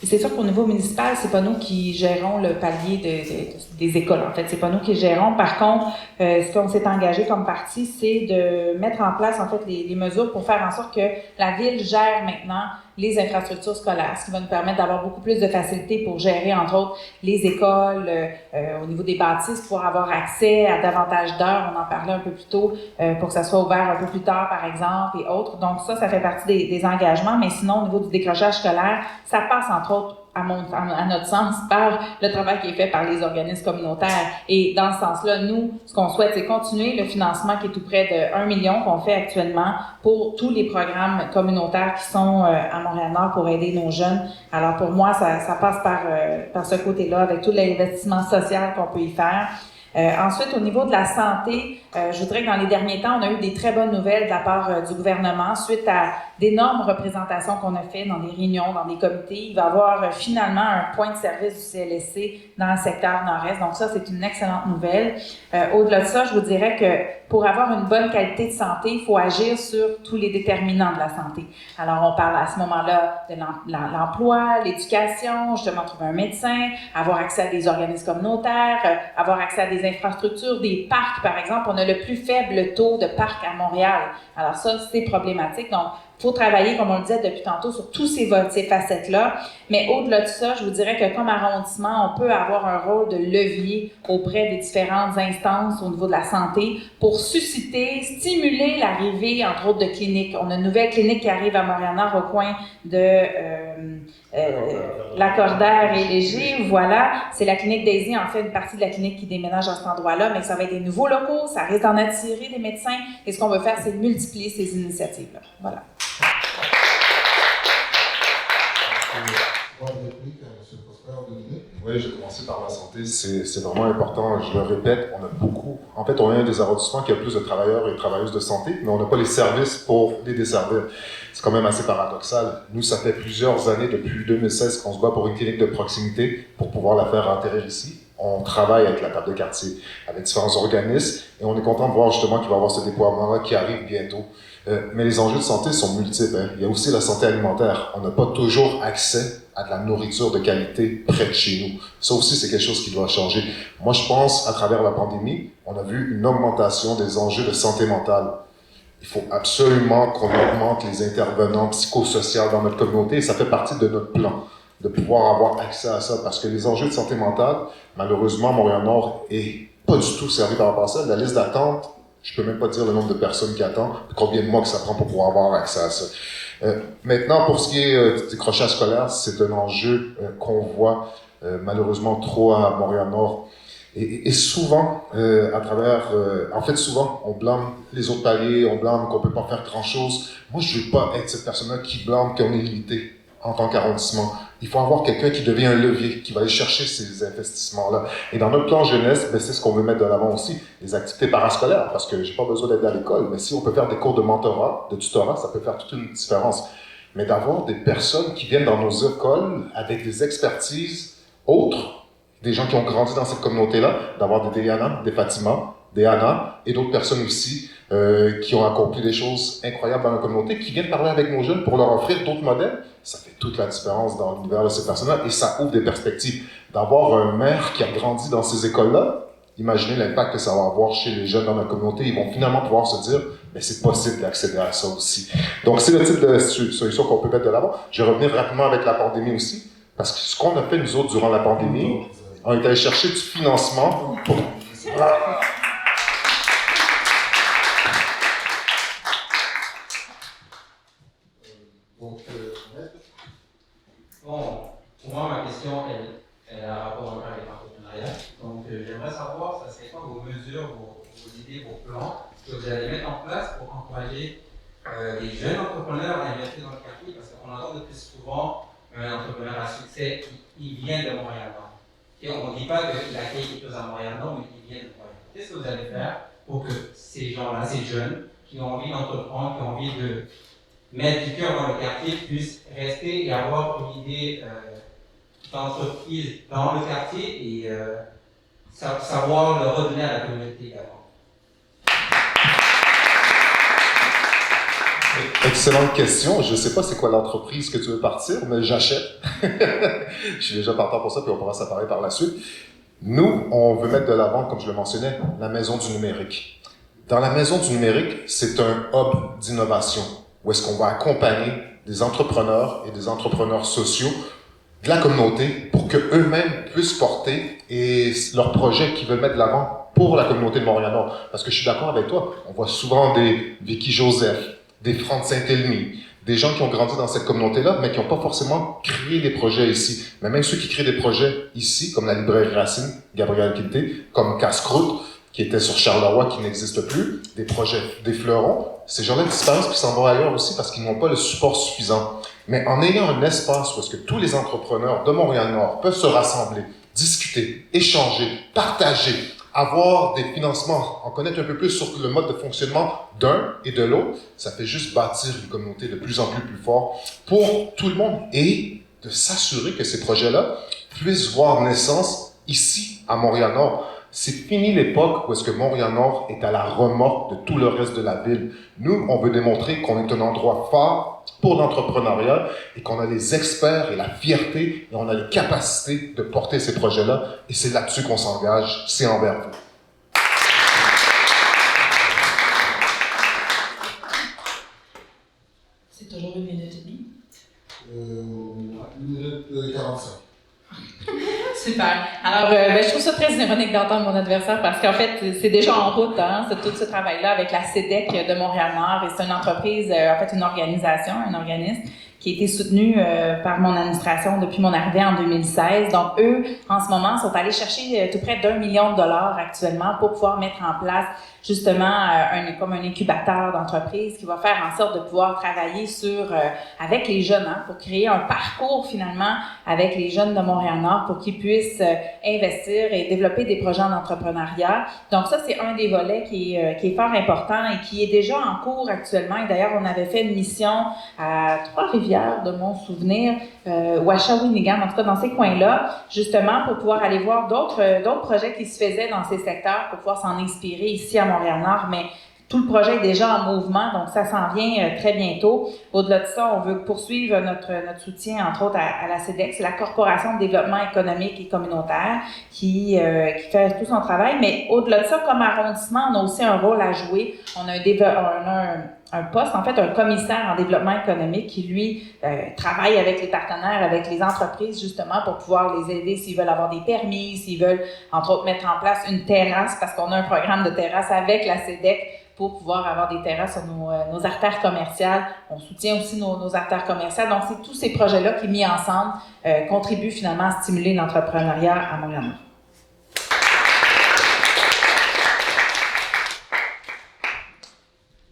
c'est sûr qu'au niveau municipal, c'est pas nous qui gérons le palier des écoles. En fait, c'est pas nous qui gérons. Par contre, ce qu'on s'est engagé comme parti, c'est de mettre en place en fait les mesures pour faire en sorte que la ville gère maintenant les infrastructures scolaires, ce qui va nous permettre d'avoir beaucoup plus de facilité pour gérer, entre autres, les écoles au niveau des bâtisses, pour avoir accès à davantage d'heures. On en parlait un peu plus tôt, pour que ça soit ouvert un peu plus tard, par exemple, et autres. Donc ça fait partie des engagements. Mais sinon, au niveau du décrochage scolaire, ça passe, entre autres, à notre sens, par le travail qui est fait par les organismes communautaires. Et dans ce sens-là, nous, ce qu'on souhaite, c'est continuer le financement qui est tout près de 1 million qu'on fait actuellement pour tous les programmes communautaires qui sont à Montréal-Nord pour aider nos jeunes. Alors pour moi, ça passe par ce côté-là, avec tout l'investissement social qu'on peut y faire. Ensuite, au niveau de la santé, je voudrais que dans les derniers temps, on a eu des très bonnes nouvelles de la part du gouvernement suite à d'énormes représentations qu'on a fait dans des réunions, dans des comités. Il va y avoir finalement un point de service du CLSC dans le secteur nord-est. Donc ça, c'est une excellente nouvelle. Au-delà de ça, je vous dirais que pour avoir une bonne qualité de santé, il faut agir sur tous les déterminants de la santé. Alors, on parle à ce moment-là de l'emploi, l'éducation, justement trouver un médecin, avoir accès à des organismes communautaires, avoir accès à des infrastructures, des parcs, par exemple. On a le plus faible taux de parcs à Montréal. Alors ça, c'est problématique. Donc, il faut travailler, comme on le disait depuis tantôt, sur tous ces facettes-là. Mais au-delà de ça, je vous dirais que comme arrondissement, on peut avoir un rôle de levier auprès des différentes instances au niveau de la santé pour susciter, stimuler l'arrivée, entre autres, de cliniques. On a une nouvelle clinique qui arrive à Montréal-Nord au coin de Lacordaire et Léger, voilà. C'est la clinique Daisy, en fait, une partie de la clinique qui déménage à cet endroit-là, mais ça va être des nouveaux locaux, ça risque d'en attirer des médecins. Et ce qu'on veut faire, c'est de multiplier ces initiatives-là. Voilà. Oui, j'ai commencé par la santé, c'est vraiment important, je le répète, on a beaucoup, en fait on est un des arrondissements qui a plus de travailleurs et de travailleuses de santé, mais on n'a pas les services pour les desservir. C'est quand même assez paradoxal. Nous, ça fait plusieurs années, depuis 2016, qu'on se bat pour une clinique de proximité pour pouvoir la faire atterrir ici. On travaille avec la table de quartier, avec différents organismes, et on est content de voir justement qu'il va y avoir ce déploiement-là qui arrive bientôt. Mais les enjeux de santé sont multiples. Hein. Il y a aussi la santé alimentaire. On n'a pas toujours accès à de la nourriture de qualité près de chez nous. Ça aussi, c'est quelque chose qui doit changer. Moi, je pense, à travers la pandémie, on a vu une augmentation des enjeux de santé mentale. Il faut absolument qu'on augmente les intervenants psychosociaux dans notre communauté, et ça fait partie de notre plan, de pouvoir avoir accès à ça, parce que les enjeux de santé mentale, malheureusement, Montréal-Nord est pas du tout servi par rapport à ça. La liste d'attente, je peux même pas dire le nombre de personnes qui attendent, combien de mois que ça prend pour pouvoir avoir accès à ça. Maintenant, pour ce qui est du décrochage scolaire, c'est un enjeu qu'on voit malheureusement trop à Montréal-Nord. Et souvent, souvent, on blâme les autres paliers, on blâme qu'on peut pas faire grand-chose. Moi, je veux pas être cette personne-là qui blâme qu'on est limité en tant qu'arrondissement. Il faut avoir quelqu'un qui devient un levier, qui va aller chercher ces investissements-là. Et dans notre plan jeunesse, c'est ce qu'on veut mettre de l'avant aussi, les activités parascolaires, parce que j'ai pas besoin d'être à l'école, mais si on peut faire des cours de mentorat, de tutorat, ça peut faire toute une différence. Mais d'avoir des personnes qui viennent dans nos écoles avec des expertises autres, des gens qui ont grandi dans cette communauté-là, d'avoir des Diana, des Fatima, des Anna et d'autres personnes aussi qui ont accompli des choses incroyables dans la communauté, qui viennent parler avec nos jeunes pour leur offrir d'autres modèles. Ça fait toute la différence dans l'univers de ces personnes-là et ça ouvre des perspectives. D'avoir un maire qui a grandi dans ces écoles-là, imaginez l'impact que ça va avoir chez les jeunes dans la communauté. Ils vont finalement pouvoir se dire, mais c'est possible d'accéder à ça aussi. Donc c'est le type de solution qu'on peut mettre de l'avant. Je vais revenir rapidement avec la pandémie aussi, parce que ce qu'on a fait nous autres durant la pandémie, on est allé chercher du financement pour... Bon, pour moi, ma question, elle a rapport avec l'entrepreneuriat. Donc, j'aimerais savoir, ça serait quoi vos mesures, vos idées, vos plans que vous allez mettre en place pour encourager les jeunes entrepreneurs à investir dans le quartier, parce qu'on entend de plus souvent un entrepreneur à succès, il vient de Montréal-Nord. Et on ne dit pas qu'il accueille quelque chose à Montréal-Nord, mais qu'il vient de Montréal. Qu'est-ce que vous allez faire pour que ces gens-là, ces jeunes, qui ont envie d'entreprendre, qui ont envie de mettre du cœur dans le quartier, puissent rester et avoir une idée d'entreprise dans le quartier et savoir le redonner à la communauté également? Excellente question. Je ne sais pas c'est quoi l'entreprise que tu veux partir, mais j'achète. Je suis déjà partant pour ça, puis on pourra s'en parler par la suite. Nous, on veut mettre de l'avant, comme je le mentionnais, la maison du numérique. Dans la maison du numérique, c'est un hub d'innovation où est-ce qu'on va accompagner des entrepreneurs et des entrepreneurs sociaux de la communauté pour qu'eux-mêmes puissent porter leurs projets qu'ils veulent mettre de l'avant pour la communauté de Montréal-Nord. Parce que je suis d'accord avec toi, on voit souvent des Vicky Joseph, des Franck Saint-Elmy, des gens qui ont grandi dans cette communauté-là, mais qui n'ont pas forcément créé des projets ici. Mais même ceux qui créent des projets ici, comme la librairie Racine, Gabriel Quinté, comme Casse-Croûte, qui était sur Charleroi, qui n'existe plus, des projets des fleurons, ces gens-là disparaissent puis s'en vont ailleurs aussi parce qu'ils n'ont pas le support suffisant. Mais en ayant un espace où est-ce que tous les entrepreneurs de Montréal-Nord peuvent se rassembler, discuter, échanger, partager, avoir des financements, en connaître un peu plus sur le mode de fonctionnement d'un et de l'autre, ça fait juste bâtir une communauté de plus en plus forte pour tout le monde et de s'assurer que ces projets-là puissent voir naissance ici, à Montréal-Nord. C'est fini l'époque où est-ce que Montréal-Nord est à la remorque de tout le reste de la ville. Nous, on veut démontrer qu'on est un endroit fort pour l'entrepreneuriat et qu'on a les experts et la fierté et on a les capacités de porter ces projets-là. Et c'est là-dessus qu'on s'engage, c'est envers vous. C'est toujours 1 minute et demie. 1 minute 45. Super. Alors, je trouve ça très ironique d'entendre mon adversaire parce qu'en fait, c'est déjà en route, hein, tout ce travail-là avec la CEDEC de Montréal-Nord et c'est une entreprise, en fait, une organisation, un organisme qui a été soutenu par mon administration depuis mon arrivée en 2016. Donc, eux, en ce moment, sont allés chercher tout près d'1 million de dollars actuellement pour pouvoir mettre en place justement comme un incubateur d'entreprise qui va faire en sorte de pouvoir travailler avec les jeunes, pour créer un parcours finalement avec les jeunes de Montréal-Nord pour qu'ils puissent investir et développer des projets en entrepreneuriat. Donc ça, c'est un des volets qui est fort important et qui est déjà en cours actuellement. Et d'ailleurs, on avait fait une mission à Trois-Rivières, de mon souvenir, ou à Shawinigan, en tout cas dans ces coins-là, justement pour pouvoir aller voir d'autres projets qui se faisaient dans ces secteurs pour pouvoir s'en inspirer ici à Montréal-Nord. Mais tout le projet est déjà en mouvement, donc ça s'en vient très bientôt. Au-delà de ça, on veut poursuivre notre soutien, entre autres, à la CEDEC, la Corporation de développement économique et communautaire, qui fait tout son travail. Mais au-delà de ça, comme arrondissement, on a aussi un rôle à jouer. On a un poste, en fait, un commissaire en développement économique qui, lui, travaille avec les partenaires, avec les entreprises, justement, pour pouvoir les aider s'ils veulent avoir des permis, s'ils veulent, entre autres, mettre en place une terrasse, parce qu'on a un programme de terrasse avec la CEDEC pour pouvoir avoir des terrasses sur nos artères commerciales. On soutient aussi nos artères commerciales. Donc, c'est tous ces projets-là qui, mis ensemble, contribuent finalement à stimuler l'entrepreneuriat à Montréal-Nord.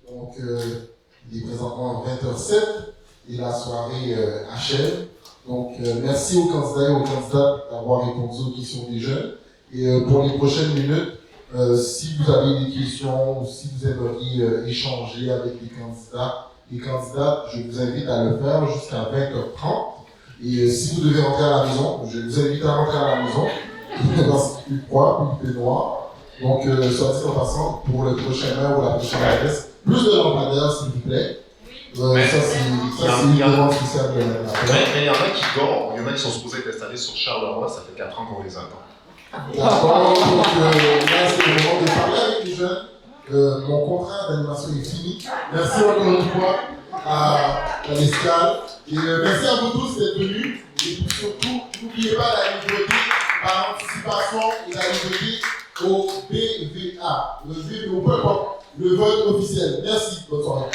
Donc, il est présentement 20h07 et la soirée achève. Donc, merci aux candidats et aux candidates d'avoir répondu aux questions des jeunes. Et pour les prochaines minutes, si vous avez des questions ou si vous aimeriez échanger avec les candidats et candidates, je vous invite à le faire jusqu'à 20h30. Et si vous devez rentrer à la maison, je vous invite à rentrer à la maison parce qu'il fait froid, il fait noir. Donc, soit dit en passant, pour le prochain heure ou la prochaine adresse, plus de lampadaires, s'il vous plaît. Ça, c'est une demande spéciale de la Mais il y en a qui dorment, il y en a qui sont supposés être installés sur Charleroi, ça fait 4 ans qu'on les attend. D'accord, donc là c'est le moment de parler avec les jeunes. Mon contrat d'animation est fini. Merci encore une fois à l'Escale. Et merci à vous tous d'être venus. Et surtout, n'oubliez pas d'aller voter par anticipation et d'aller voter au BVA. Le vote officiel. Merci, bonne soirée.